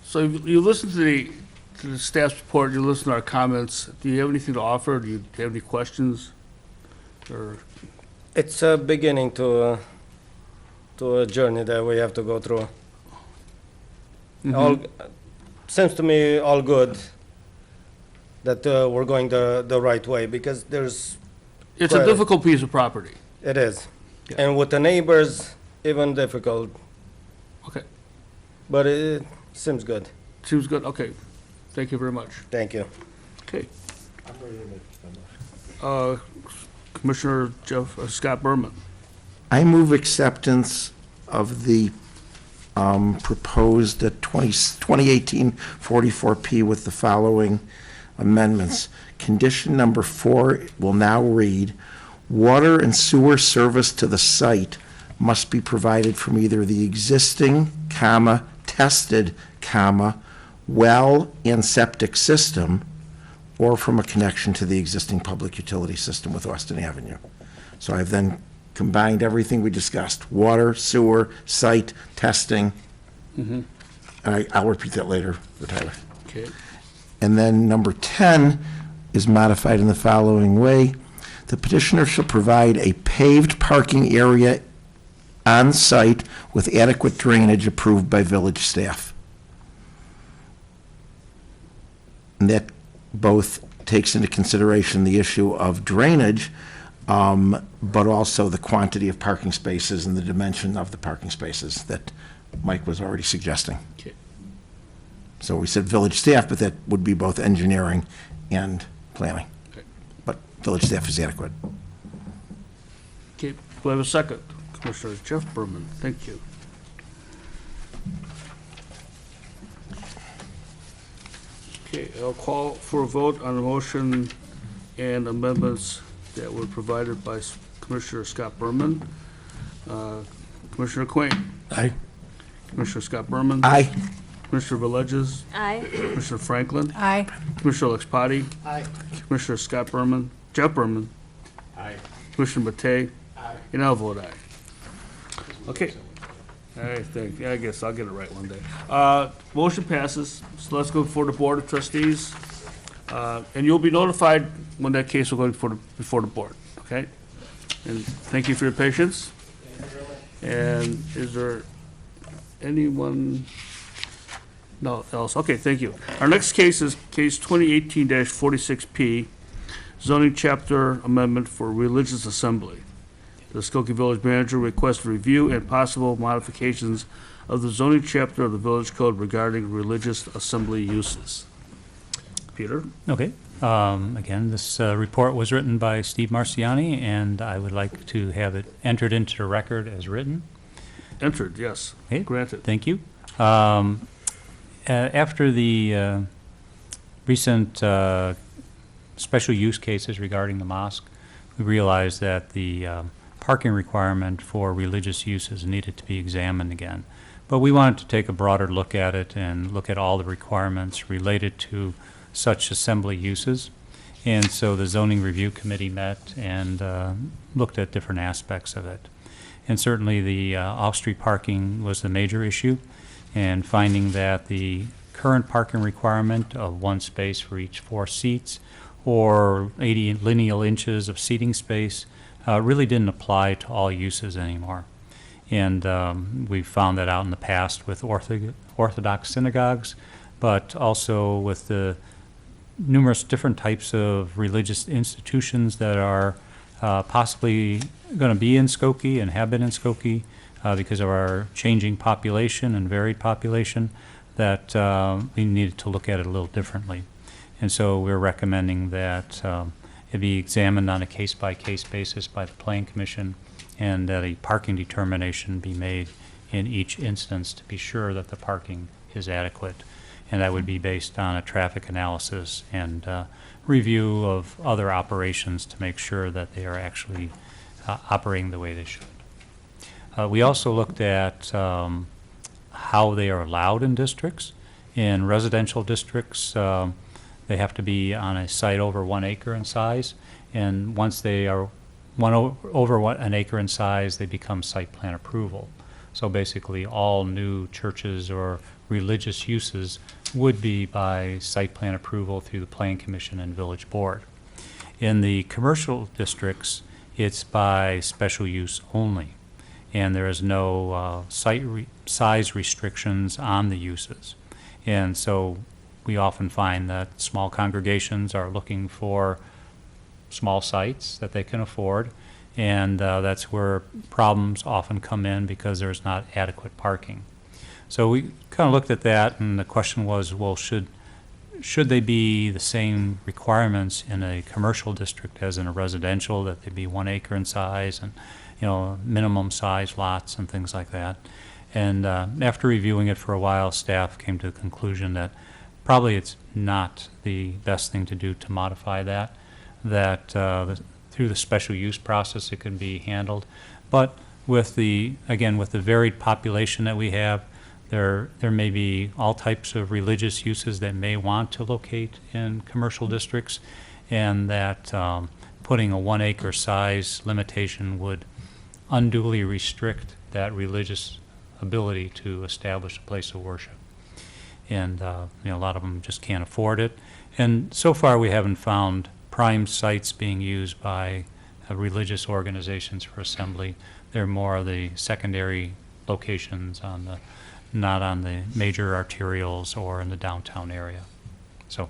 So you listened to the staff's report, you listened to our comments. Do you have anything to offer? Do you have any questions? Or, It's a beginning to a journey that we have to go through. All seems to me all good. That we're going the right way because there's it's a quite difficult piece of property. It is, Yeah. and with the neighbors, even difficult. Okay, But it seems good. seems good, okay. Thank you very much. Thank you. Okay. Commissioner Scott Berman. I move acceptance of the proposed 2018 44P with the following amendments. Condition number 4 will now read, water and sewer service to the site must be provided from either the existing, tested, well and septic system, or from a connection to the existing public utility system with Weston Avenue. So I've then combined everything we discussed, water, sewer, site, testing. And I'll repeat that later for Tyler. Okay. And then number 10 is modified in the following way. The petitioner shall provide a paved parking area on site with adequate drainage approved by village staff. And that both takes into consideration the issue of drainage, but also the quantity of parking spaces and the dimension of the parking spaces that Mike was already suggesting. Okay. So we said village staff, but that would be both engineering and planning. Okay. But village staff is adequate. Okay, do I have a second? Commissioner Jeff Berman, thank you. Okay, I'll call for a vote on the motion and amendments that were provided by Commissioner Scott Berman. Commissioner Quinn. Aye. Commissioner Scott Berman. Aye. Commissioner Villegas. Aye. Commissioner Franklin. Aye. Commissioner Lexpati. Aye. Commissioner Scott Berman. Jeff Berman. Aye. Commissioner Matei. Aye. And I'll vote aye. Okay. I guess I'll get it right one day. Motion passes, so let's go before the Board of Trustees. And you'll be notified when that case will go before the board, okay? And thank you for your patience. And is there anyone else? Okay, thank you. Our next case is case 2018-46P, zoning chapter amendment for religious assembly. The Skokie Village Manager requests review and possible modifications of the zoning chapter of the Village Code regarding religious assembly uses. Peter? Okay. Again, this report was written by Steve Marciani, and I would like to have it entered into the record as written. Entered, yes. Okay. Granted. Thank you. After the recent special use cases regarding the mosque, we realized that the parking requirement for religious uses needed to be examined again. But we wanted to take a broader look at it and look at all the requirements related to such assembly uses. And so the zoning review committee met and looked at different aspects of it. And certainly the off-street parking was the major issue, and finding that the current parking requirement of one space for each 4 seats or 80 lineal inches of seating space really didn't apply to all uses anymore. And we found that out in the past with Orthodox synagogues, but also with the numerous different types of religious institutions that are possibly going to be in Skokie and have been in Skokie because of our changing population and varied population, that we needed to look at it a little differently. And so we're recommending that it be examined on a case-by-case basis by the Planning Commission, and that a parking determination be made in each instance to be sure that the parking is adequate. And that would be based on a traffic analysis and review of other operations to make sure that they are actually operating the way they should. We also looked at how they are allowed in districts. In residential districts, they have to be on a site over 1 acre in size, and once they are over an acre in size, they become site plan approval. So basically, all new churches or religious uses would be by site plan approval through the Planning Commission and Village Board. In the commercial districts, it's by special use only, and there is no size restrictions on the uses. And so we often find that small congregations are looking for small sites that they can afford, and that's where problems often come in because there's not adequate parking. So we kind of looked at that, and the question was, well, should should they be the same requirements in a commercial district as in a residential, that they be 1 acre in size and, minimum size lots and things like that. And after reviewing it for a while, staff came to the conclusion that probably it's not the best thing to do to modify that, through the special use process it can be handled. But with the varied population that we have, there may be all types of religious uses that may want to locate in commercial districts, and that putting a 1 acre size limitation would unduly restrict that religious ability to establish a place of worship. And a lot of them just can't afford it. And so far, we haven't found prime sites being used by religious organizations for assembly. They're more of the secondary locations not on the major arterials or in the downtown area. So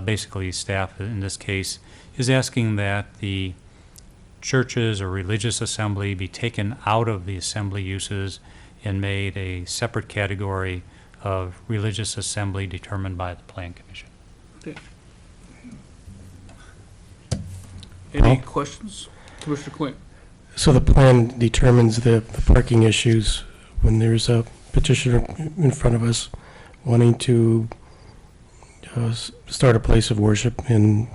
basically, staff in this case is asking that the churches or religious assembly be taken out of the assembly uses and made a separate category of religious assembly determined by the Plan Commission. Any questions? Commissioner Quinn? So the plan determines the parking issues when there's a petitioner in front of us wanting to start a place of worship in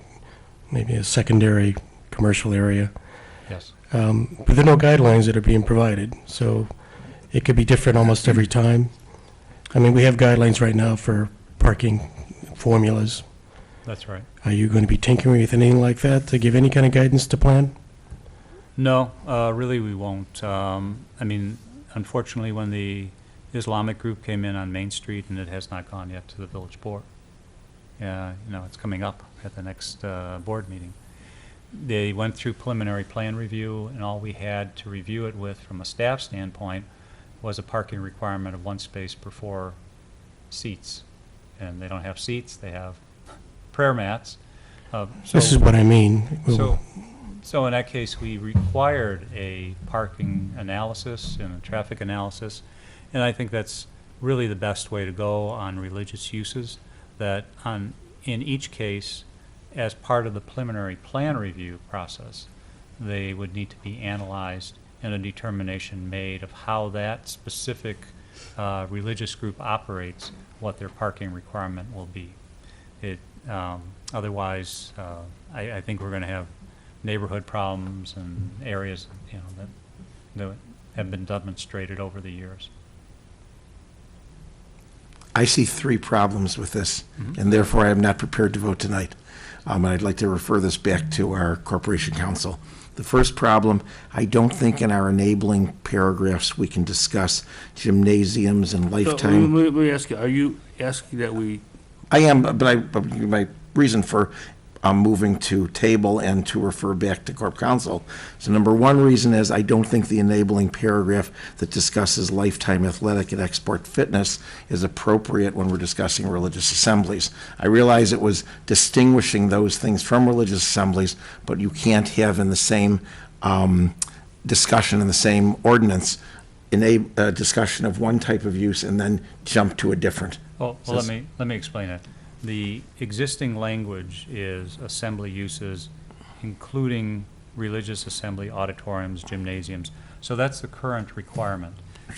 maybe a secondary commercial area. Yes. But there are no guidelines that are being provided, so it could be different almost every time. I mean, we have guidelines right now for parking formulas. That's right. Are you going to be tinkering with anything like that to give any kind of guidance to plan? No, really we won't. Unfortunately, when the Islamic group came in on Main Street, and it has not gone yet to the village board. It's coming up at the next board meeting. They went through preliminary plan review, and all we had to review it with from a staff standpoint was a parking requirement of 1 space per 4 seats. And they don't have seats, they have prayer mats. This is what I mean. So in that case, we required a parking analysis and a traffic analysis, and I think that's really the best way to go on religious uses, that in each case, as part of the preliminary plan review process, they would need to be analyzed and a determination made of how that specific religious group operates, what their parking requirement will be. Otherwise, I think we're going to have neighborhood problems and areas that have been demonstrated over the years. I see 3 problems with this, and therefore I am not prepared to vote tonight. And I'd like to refer this back to our Corporation Council. The first problem, I don't think in our enabling paragraphs we can discuss gymnasiums and lifetime. Let me ask you, are you asking that we? I am, but my reason for moving to table and to refer back to Corp Council. So number 1 reason is I don't think the enabling paragraph that discusses lifetime athletic and export fitness is appropriate when we're discussing religious assemblies. I realize it was distinguishing those things from religious assemblies, but you can't have in the same discussion, in the same ordinance, in a discussion of one type of use and then jump to a different. Well, let me explain it. The existing language is assembly uses, including religious assembly, auditoriums, gymnasiums. So that's the current requirement.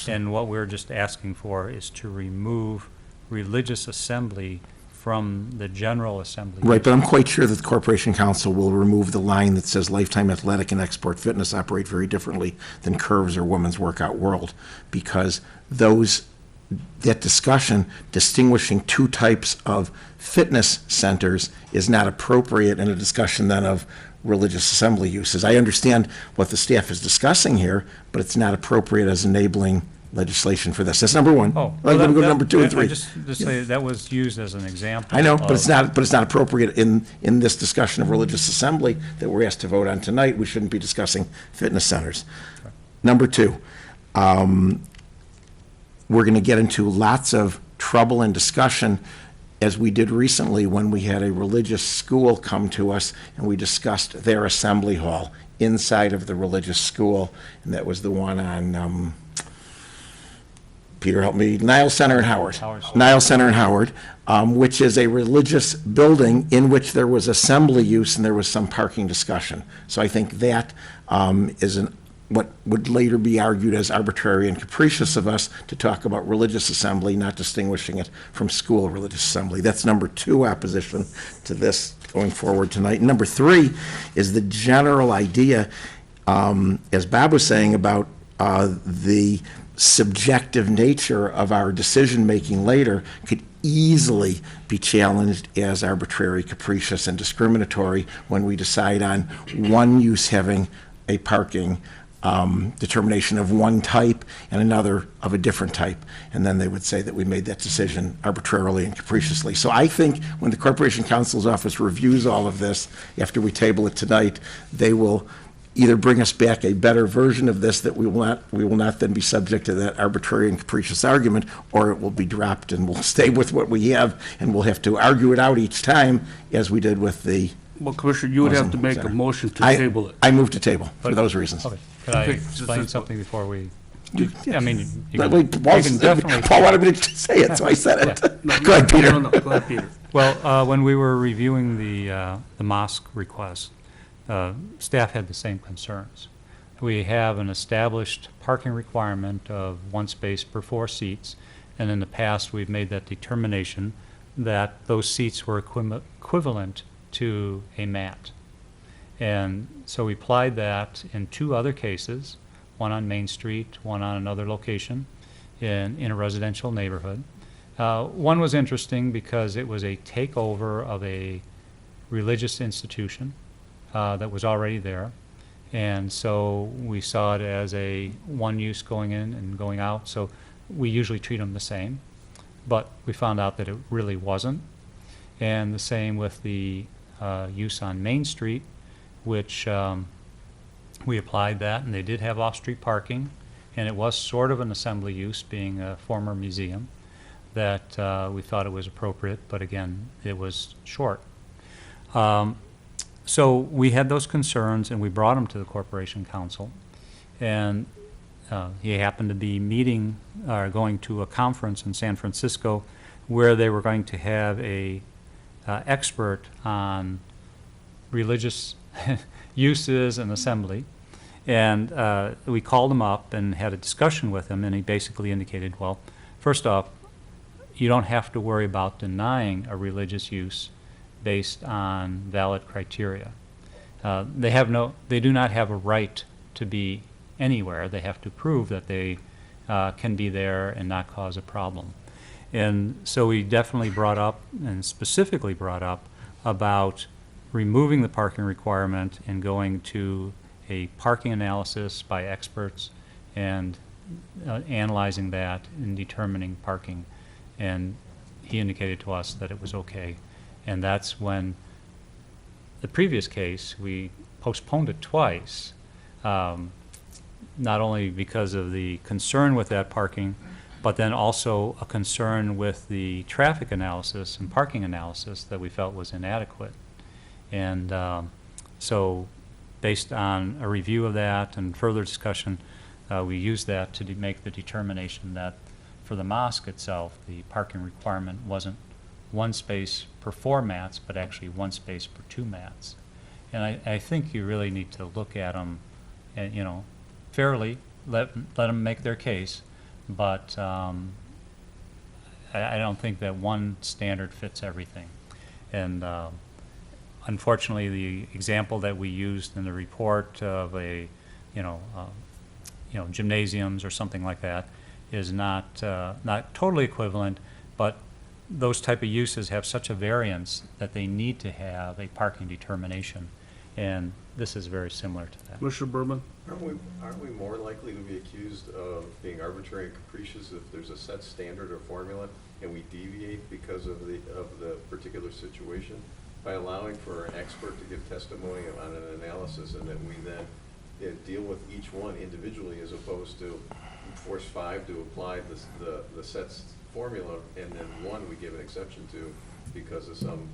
And what we're just asking for is to remove religious assembly from the general assembly. Right, but I'm quite sure that the Corporation Council will remove the line that says lifetime athletic and export fitness operate very differently than Curves or Women's Workout World, because that discussion distinguishing 2 types of fitness centers is not appropriate in a discussion then of religious assembly uses. I understand what the staff is discussing here, but it's not appropriate as enabling legislation for this. That's number 1. Oh, I'm going to go to number 2 and 3. Just say that was used as an example. I know, but it's not appropriate in this discussion of religious assembly that we're asked to vote on tonight. We shouldn't be discussing fitness centers. Right. Number 2, we're going to get into lots of trouble and discussion, as we did recently when we had a religious school come to us and we discussed their assembly hall inside of the religious school, and that was the one on Peter, help me, Niles Center and Howard. Howard. Niles Center and Howard, which is a religious building in which there was assembly use and there was some parking discussion. So I think that is what would later be argued as arbitrary and capricious of us to talk about religious assembly, not distinguishing it from school religious assembly. That's number 2 opposition to this going forward tonight. And number 3 is the general idea, as Bob was saying, about the subjective nature of our decision-making later could easily be challenged as arbitrary, capricious, and discriminatory when we decide on one use having a parking determination of one type and another of a different type. And then they would say that we made that decision arbitrarily and capriciously. So I think when the Corporation Counsel's Office reviews all of this, after we table it tonight, they will either bring us back a better version of this that we will not then be subject to that arbitrary and capricious argument, or it will be dropped and we'll stay with what we have, and we'll have to argue it out each time, as we did with the Well, Commissioner, you would have to make a motion to table it. I move to table for those reasons. Okay. Could I Okay, explain just- something before we? Yeah. I mean, you But can wait, Paul definitely. wanted me to say it, so I said it. No, Go ahead, Peter. No, go ahead, Peter. Well, when we were reviewing the mosque request, staff had the same concerns. We have an established parking requirement of 1 space per 4 seats, and in the past, we've made that determination that those seats were equivalent to a mat. And so we applied that in 2 other cases, one on Main Street, one on another location in a residential neighborhood. One was interesting because it was a takeover of a religious institution that was already there. And so we saw it as a one use going in and going out. So we usually treat them the same, but we found out that it really wasn't. And the same with the use on Main Street, which we applied that, and they did have off-street parking, and it was sort of an assembly use, being a former museum, that we thought it was appropriate, but again, it was short. So we had those concerns, and we brought them to the Corporation Council, and he happened to be meeting, or going to a conference in San Francisco where they were going to have a expert on religious uses and assembly. And we called him up and had a discussion with him, and he basically indicated, well, first off, you don't have to worry about denying a religious use based on valid criteria. They do not have a right to be anywhere. They have to prove that they can be there and not cause a problem. And so we definitely brought up, and specifically brought up, about removing the parking requirement and going to a parking analysis by experts and analyzing that and determining parking. And he indicated to us that it was okay. And that's when the previous case, we postponed it twice, not only because of the concern with that parking, but then also a concern with the traffic analysis and parking analysis that we felt was inadequate. And so based on a review of that and further discussion, we used that to make the determination that for the mosque itself, the parking requirement wasn't 1 space per 4 mats, but actually 1 space per 2 mats. And I think you really need to look at them, and, fairly, let them make their case, but I don't think that one standard fits everything. And unfortunately, the example that we used in the report of gymnasiums or something like that is not totally equivalent, but those type of uses have such a variance that they need to have a parking determination, and this is very similar to that. Commissioner Berman? Aren't we more likely to be accused of being arbitrary and capricious if there's a set standard or formula and we deviate because of the particular situation? By allowing for an expert to give testimony on an analysis, and that we then deal with each one individually, as opposed to force 5 to apply the sets formula, and then 1 we give an exception to because of some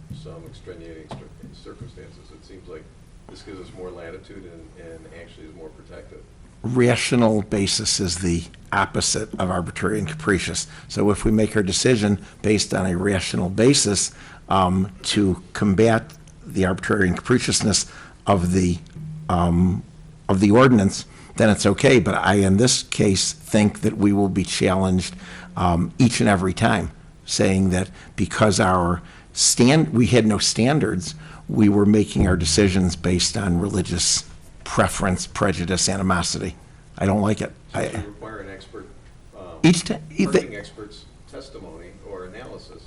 extenuating circumstances. It seems like this gives us more latitude and actually is more protective. rational basis is the opposite of arbitrary and capricious. So if we make our decision based on a rational basis to combat the arbitrary and capriciousness of the ordinance, then it's okay. But I, in this case, think that we will be challenged each and every time, saying that because we had no standards, we were making our decisions based on religious preference, prejudice, animosity. I don't like it. You require an expert, Parking expert's testimony or analysis.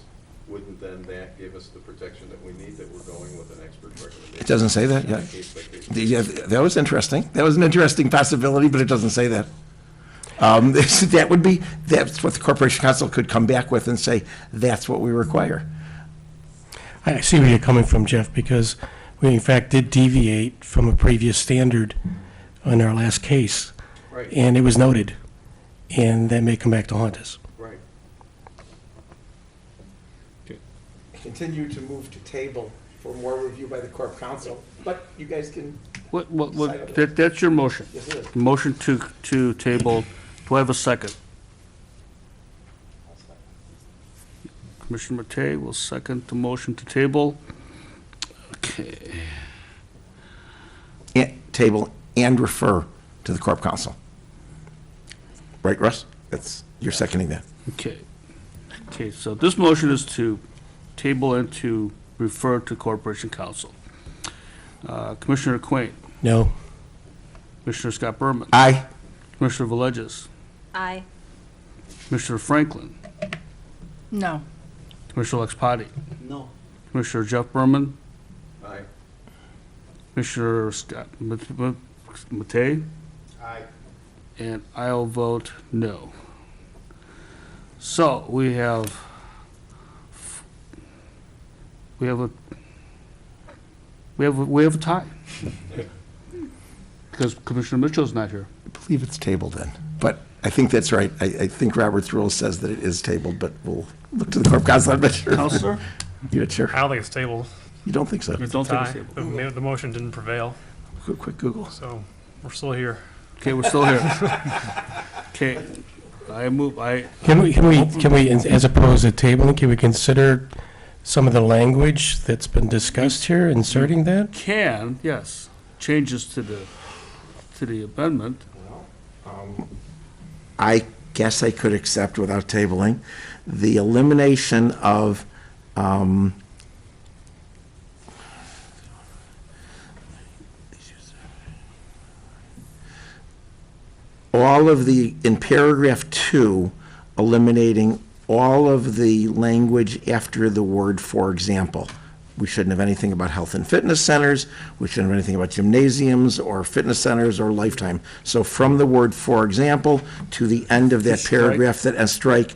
Wouldn't then that give us the protection that we need, that we're going with an expert recommendation? It doesn't say that, yeah. Yeah, that was interesting. That was an interesting possibility, but it doesn't say that. That's what the Corporation Council could come back with and say, that's what we require. I see where you're coming from, Jeff, because we in fact did deviate from a previous standard on our last case. Right. And it was noted, and that may come back to haunt us. Right. Continue to move to table for more review by the Corp Council, but you guys can. That's your motion. Yes, it is. Motion to table. Do I have a second? Commissioner Matei will second the motion to table. Okay. Table and refer to the Corp Council. Right, Russ? You're seconding that. Okay. Okay, so this motion is to table and to refer to Corporation Council. Commissioner Quain, No? Commissioner Scott Berman, Aye. Commissioner Villegas, Aye. Commissioner Franklin, No. Commissioner Lex Potty, No. Commissioner Jeff Berman, Aye. Commissioner Scott Matei, Aye. and I'll vote no. So we have a tie. Because Commissioner Mitchell's not here. I believe it's tabled then, but I think that's right. I think Robert's rule says that it is tabled, but we'll look to the Corp Council. I'm not sure. Counselor? You're not sure? I don't think it's tabled. You don't think so? You don't think it's Tie. tabled? The motion didn't prevail, Quick Google. so we're still here. Okay, we're still here. Okay, Can we, as opposed to tabling, can we consider some of the language that's been discussed here, inserting that? can, yes, changes to the amendment. I guess I could accept without tabling the elimination of in paragraph 2, eliminating all of the language after the word "for example." We shouldn't have anything about health and fitness centers. We shouldn't have anything about gymnasiums or fitness centers or Lifetime. So from the word "for example" to the end of that Strike. paragraph, strike,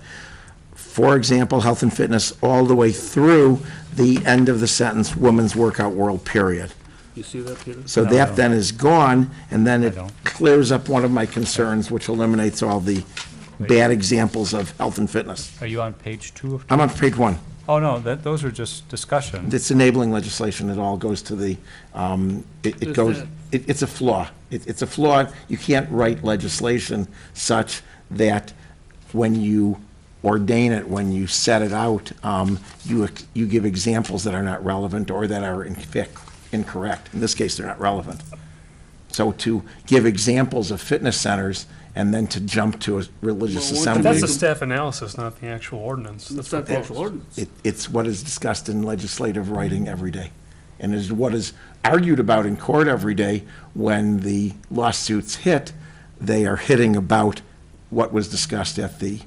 for example, health and fitness, all the way through the end of the sentence, women's workout world, period. You see that, Peter? So No, I that don't. then is gone, and then I it don't. clears up one of my concerns, which eliminates all the bad examples of health and fitness. Are you on page 2 of? I'm on page 1. Oh, no, those are just discussion. It's enabling legislation. It all goes to the, it goes, it's a flaw. It's a flaw. You can't write legislation such that when you ordain it, when you set it out, you give examples that are not relevant or that are in fact incorrect. In this case, they're not relevant. So to give examples of fitness centers and then to jump to a religious Well, assembly. That's the staff analysis, not the actual ordinance. That's not the actual ordinance. It's what is discussed in legislative writing every day, and is what is argued about in court every day. When the lawsuits hit, they are hitting about what was discussed at the,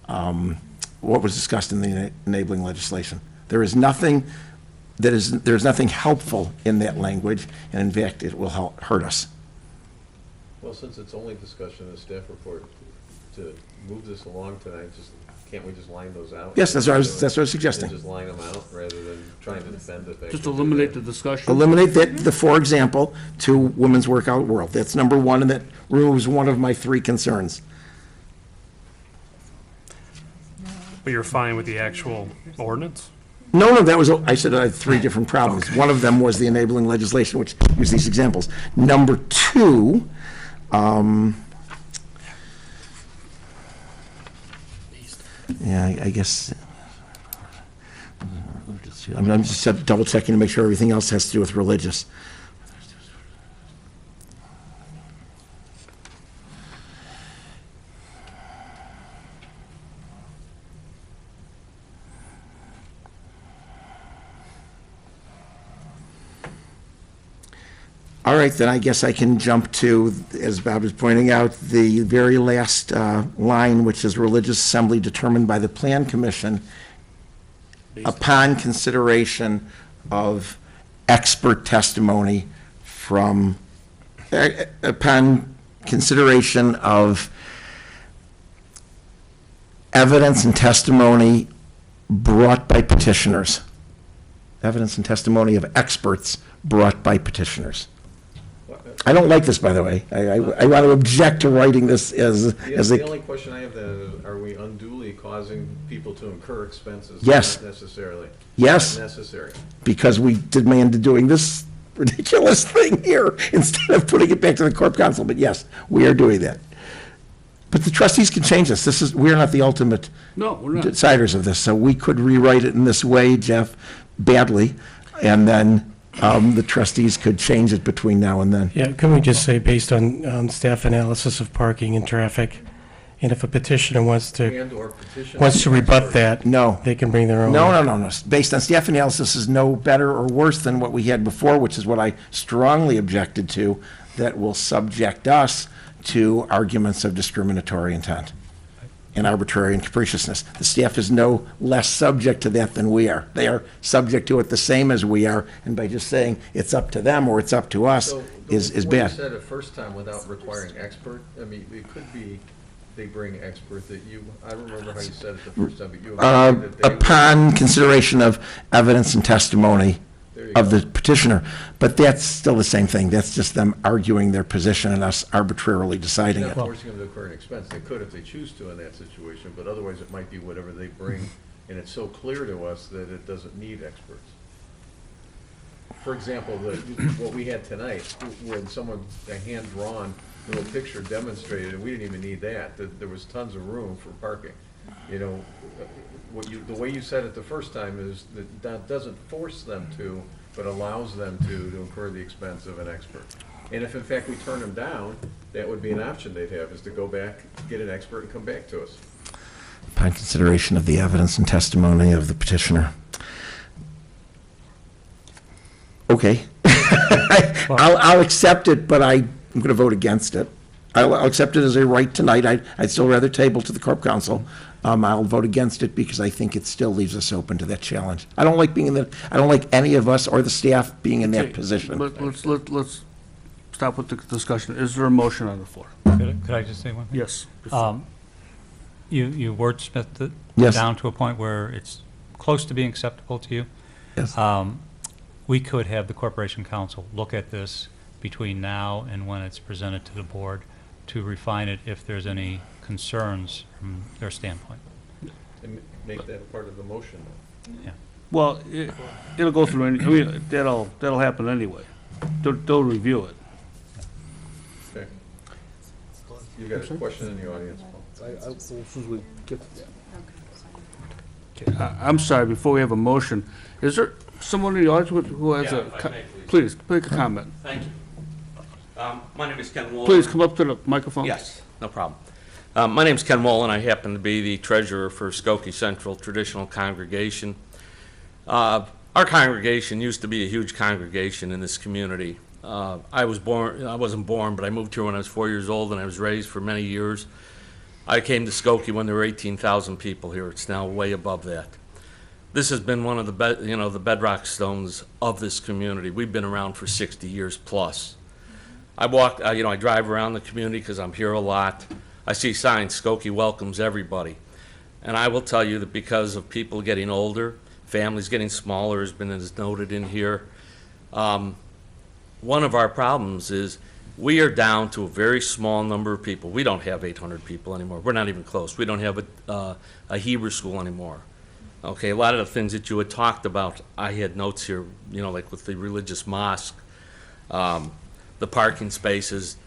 what was discussed in the enabling legislation. There is nothing there's nothing helpful in that language, and in fact, it will hurt us. Well, since it's only discussion of staff report, to move this along tonight, can't we just line those out? Yes, that's what I was suggesting. And just line them out rather than trying to defend the fact. Just that they're eliminate there. the discussion. Eliminate the for example, to women's workout world. That's number one, and that removes one of my 3 concerns. But you're fine with the actual ordinance? No, that was, I said I had 3 different problems. One of them was the enabling legislation, which used these examples. Number 2, Yeah, I guess, I'm just double checking to make sure everything else has to do with religious. All right, then I guess I can jump to, as Bob is pointing out, the very last line, which is religious assembly determined by the Plan Commission upon consideration of expert testimony from, upon consideration of evidence and testimony brought by petitioners. Evidence and testimony of experts brought by petitioners. I don't like this, by the way. I want to object to writing this as The a, only question I have then is, are we unduly causing people to incur expenses? Yes. Not necessarily. Yes. Not necessary. because we demanded doing this ridiculous thing here instead of putting it back to the Corp Council. But yes, we are doing that. But the trustees can change this. We're not the ultimate No, we're not. deciders of this, so we could rewrite it in this way, Jeff, badly, and then the trustees could change it between now and then. Yeah, can we just say, based on staff analysis of parking and traffic, and if a petitioner wants And/or petition. to rebut that, No. they can bring their own. No. Based on staff analysis is no better or worse than what we had before, which is what I strongly objected to, that will subject us to arguments of discriminatory intent and arbitrary and capriciousness. The staff is no less subject to that than we are. They are subject to it the same as we are, and by just saying it's up to them or it's up to us So, is the way bad. you said it first time without requiring expert, I mean, it could be they bring expert that you, I don't remember how you said it the first time, but you agreed that they would. Upon consideration of evidence and testimony There you of go. the petitioner, but that's still the same thing. That's just them arguing their position and us arbitrarily deciding Not it. forcing them to incur an expense. They could if they choose to in that situation, but otherwise it might be whatever they bring, and it's so clear to us that it doesn't need experts. For example, what we had tonight, when someone, a hand-drawn little picture demonstrated, and we didn't even need that there was tons of room for parking. You know, the way you said it the first time is that doesn't force them to, but allows them to incur the expense of an expert. And if in fact we turn them down, that would be an option they'd have, is to go back, get an expert and come back to us. Upon consideration of the evidence and testimony of the petitioner. Okay. I'll accept it, but I'm going to vote against it. I'll accept it as a right tonight. I'd still rather table to the Corp Council. I'll vote against it because I think it still leaves us open to that challenge. I don't like I don't like any of us or the staff being in that Okay, position. Let's stop with the discussion. Is there a motion on the floor? Could I just say one thing? Yes. You wordsmithed it Yes. down to a point where it's close to being acceptable to you. Yes. We could have the Corporation Council look at this between now and when it's presented to the board to refine it if there's any concerns from their standpoint. And make that a part of the motion. Well, it'll go through, that'll happen anyway. They'll review it. Okay. You got a question in the audience, Paul? I'm sorry, before we have a motion, is there someone in the audience who has Yeah, a, if I may, please. please, make a comment. Thank you. My name is Ken Wolin. Please come up to the microphone. Yes, no problem. My name's Ken Wolin. I happen to be the treasurer for Skokie Central Traditional Congregation. Our congregation used to be a huge congregation in this community. I wasn't born, but I moved here when I was 4 years old, and I was raised for many years. I came to Skokie when there were 18,000 people here. It's now way above that. This has been one of the bedrock stones of this community. We've been around for 60 years plus. I drive around the community because I'm here a lot. I see signs, Skokie welcomes everybody. And I will tell you that because of people getting older, families getting smaller, has been as noted in here. One of our problems is we are down to a very small number of people. We don't have 800 people anymore. We're not even close. We don't have a Hebrew school anymore. Okay, a lot of the things that you had talked about, I had notes here, like with the religious mosque, the parking spaces.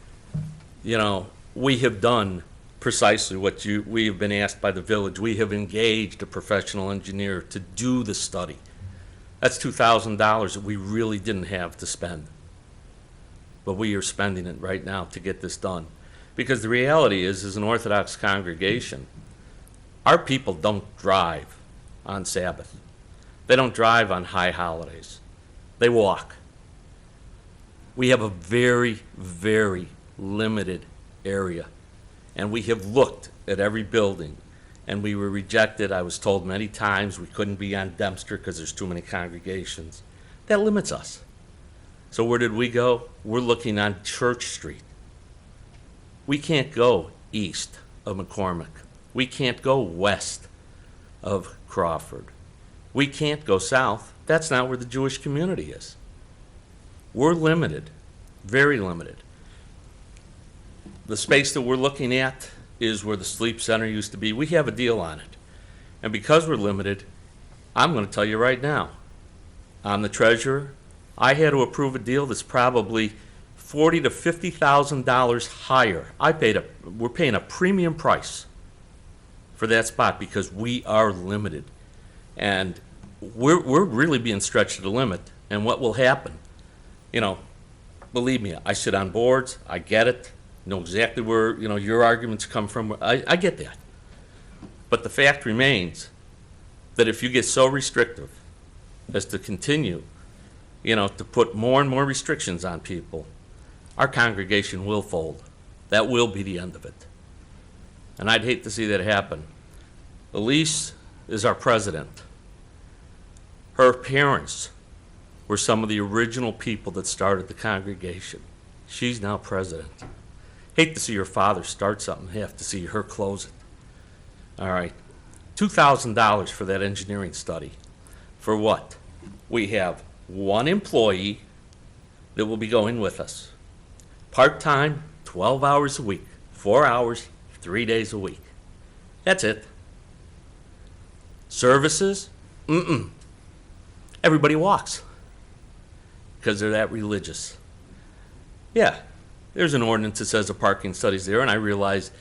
you know, we have done precisely what we have been asked by the village. We have engaged a professional engineer to do the study. That's $2,000 that we really didn't have to spend. But we are spending it right now to get this done. Because the reality is, as an Orthodox congregation, our people don't drive on Sabbath. They don't drive on high holidays. They walk. We have a very, very limited area. And we have looked at every building, and we were rejected. I was told many times we couldn't be on Dempster because there's too many congregations. That limits us. So where did we go? We're looking on Church Street. We can't go east of McCormick. We can't go west of Crawford. We can't go south. That's not where the Jewish community is. We're limited, very limited. The space that we're looking at is where the sleep center used to be. We have a deal on it. And because we're limited, I'm going to tell you right now, I'm the treasurer. I had to approve a deal that's probably $40,000 to $50,000 higher. We're paying a premium price for that spot because we are limited. And we're really being stretched to the limit. And what will happen? You know, believe me, I sit on boards, I get it, know exactly where, you know, your arguments come from. I get that. But the fact remains that if you get so restrictive as to continue, you know, to put more and more restrictions on people, our congregation will fold. That will be the end of it. And I'd hate to see that happen. Elise is our president. Her parents were some of the original people that started the congregation. She's now president. Hate to see her father start something, have to see her close it. All right. $2,000 for that engineering study. For what? We have one employee that will be going with us. Part-time, 12 hours a week, 4 hours, 3 days a week. That's it. Services? Everybody walks because they're that religious. Yeah, there's an ordinance that says the parking study's there, and I realize,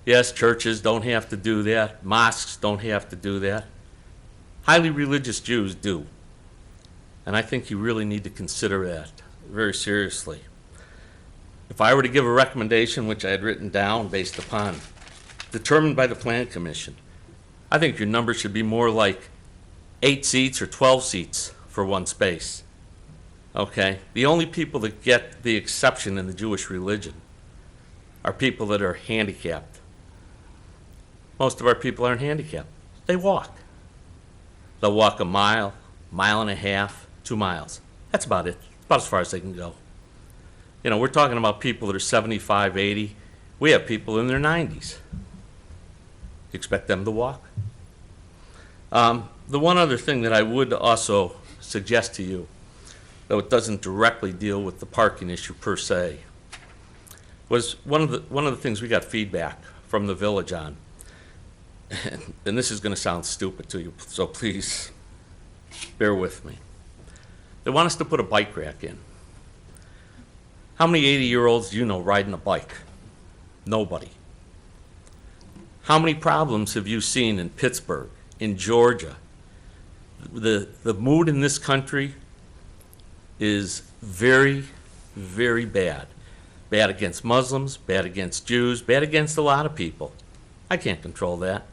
yes, churches don't have to do that. Mosques don't have to do that. Highly religious Jews do. And I think you really need to consider that very seriously. If I were to give a recommendation, which I had written down based upon, determined by the Plan Commission, I think your number should be more like 8 seats or 12 seats for one space. Okay? The only people that get the exception in the Jewish religion are people that are handicapped. Most of our people aren't handicapped. They walk. They'll walk a mile, mile and a half, 2 miles. That's about it. About as far as they can go. You know, we're talking about people that are 75, 80. We have people in their 90s. You expect them to walk? The one other thing that I would also suggest to you, though it doesn't directly deal with the parking issue per se, was one of the things we got feedback from the village on. And this is going to sound stupid to you, so please bear with me. They want us to put a bike rack in. How many 80-year-olds do you know riding a bike? Nobody. How many problems have you seen in Pittsburgh, in Georgia? The mood in this country is very, very bad. Bad against Muslims, bad against Jews, bad against a lot of people. I can't control that.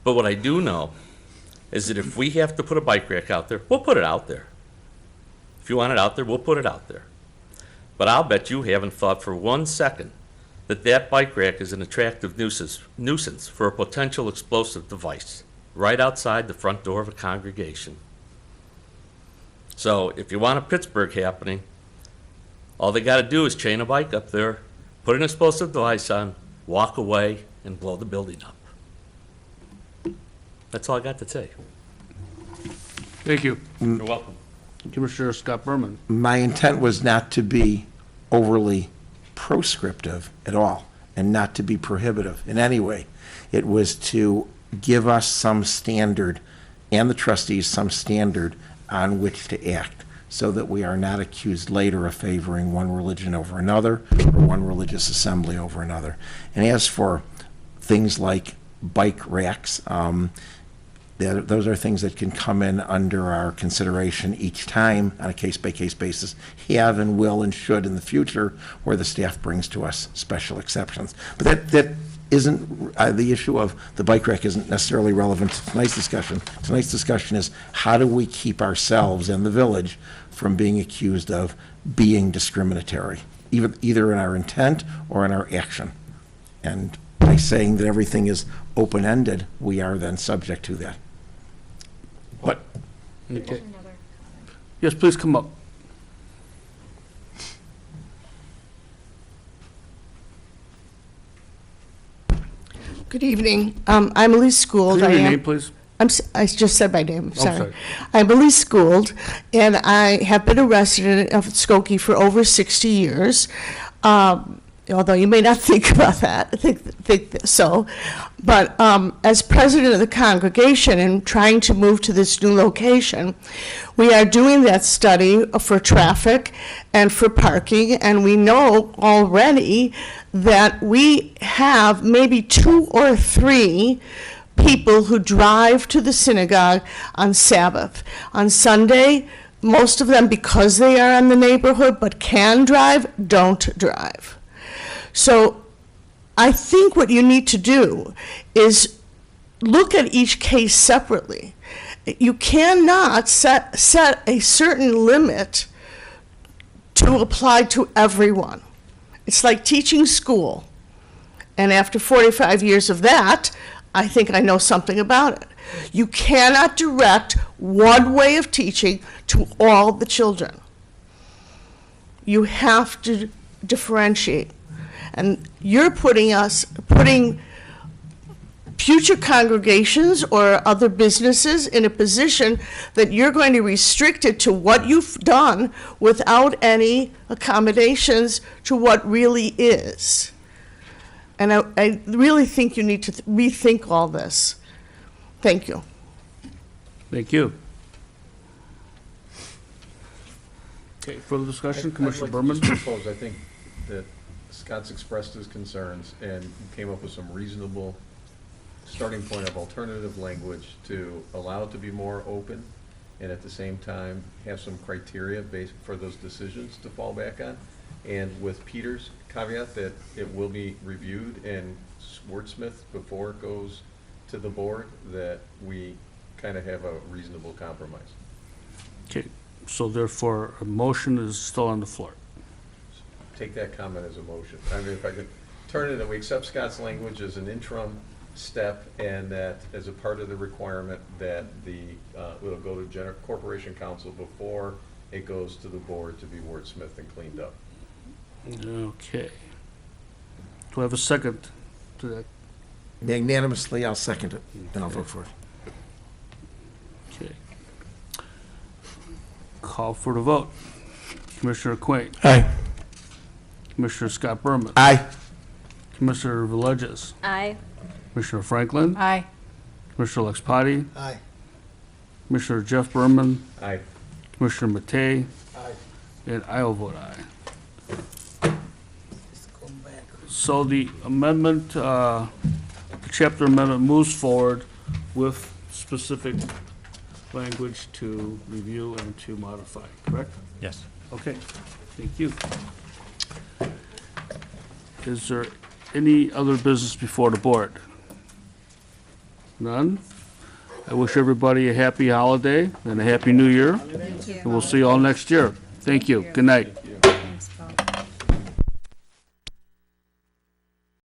But what I do know is that if we have to put a bike rack out there, we'll put it out there. If you want it out there, we'll put it out there. But I'll bet you haven't thought for 1 second that that bike rack is an attractive nuisance for a potential explosive device right outside the front door of a congregation. So if you want a Pittsburgh happening, all they got to do is chain a bike up there, put an explosive device on, walk away, and blow the building up. That's all I got to say. Thank you. You're welcome. Commissioner Scott Berman. My intent was not to be overly proscriptive at all and not to be prohibitive in any way. It was to give us some standard and the trustees some standard on which to act. so that we are not accused later of favoring one religion over another or one religious assembly over another. And as for things like bike racks, those are things that can come in under our consideration each time on a case-by-case basis, have and will and should in the future, where the staff brings to us special exceptions. But that isn't, the issue of the bike rack isn't necessarily relevant to tonight's discussion. Tonight's discussion is how do we keep ourselves and the village from being accused of being discriminatory, either in our intent or in our action. And by saying that everything is open-ended, we are then subject to that. What? Okay. Yes, please come up. Good evening. I'm Elise Gould. Can you give your name, please? I just said my name, sorry. sorry. I'm Elise Gould, and I have been a resident of Skokie for over 60 years. Although you may not think about that, think so. But as president of the congregation and trying to move to this new location, we are doing that study for traffic and for parking, and we know already that we have maybe 2 or 3 people who drive to the synagogue on Sabbath. On Sunday, most of them, because they are in the neighborhood but can drive, don't drive. So I think what you need to do is look at each case separately. You cannot set a certain limit to apply to everyone. It's like teaching school. And after 45 years of that, I think I know something about it. You cannot direct one way of teaching to all the children. You have to differentiate. And you're putting future congregations or other businesses in a position that you're going to restrict it to what you've done without any accommodations to what really is. And I really think you need to rethink all this. Thank you. Thank you. Okay, further discussion, Commissioner Berman? I think that Scott's expressed his concerns and came up with some reasonable starting point of alternative language to allow it to be more open and at the same time have some criteria based for those decisions to fall back on. And with Peter's caveat that it will be reviewed and wordsmithed before it goes to the board, that we kind of have a reasonable compromise. Okay, so therefore, a motion is still on the floor. Take that comment as a motion. I mean, if I could turn it, that we accept Scott's language as an interim step, and that as a part of the requirement that it'll go to Corporation Council before it goes to the board to be wordsmithed and cleaned up. Okay. Do I have a second to that? Unanimously, I'll second it, and I'll vote for it. Okay. Call for the vote. Commissioner Quain. Aye. Commissioner Scott Berman. Aye. Commissioner Villegas. Aye. Commissioner Franklin. Aye. Commissioner Lexpati. Aye. Commissioner Jeff Berman. Aye. Commissioner Matei. Aye. And I will vote aye. So the amendment, the chapter amendment moves forward with specific language to review and to modify, correct? Yes. Okay, thank you. Is there any other business before the board? None? I wish everybody a happy holiday and a happy new year. And we'll see you all next year. Thank you. Good night.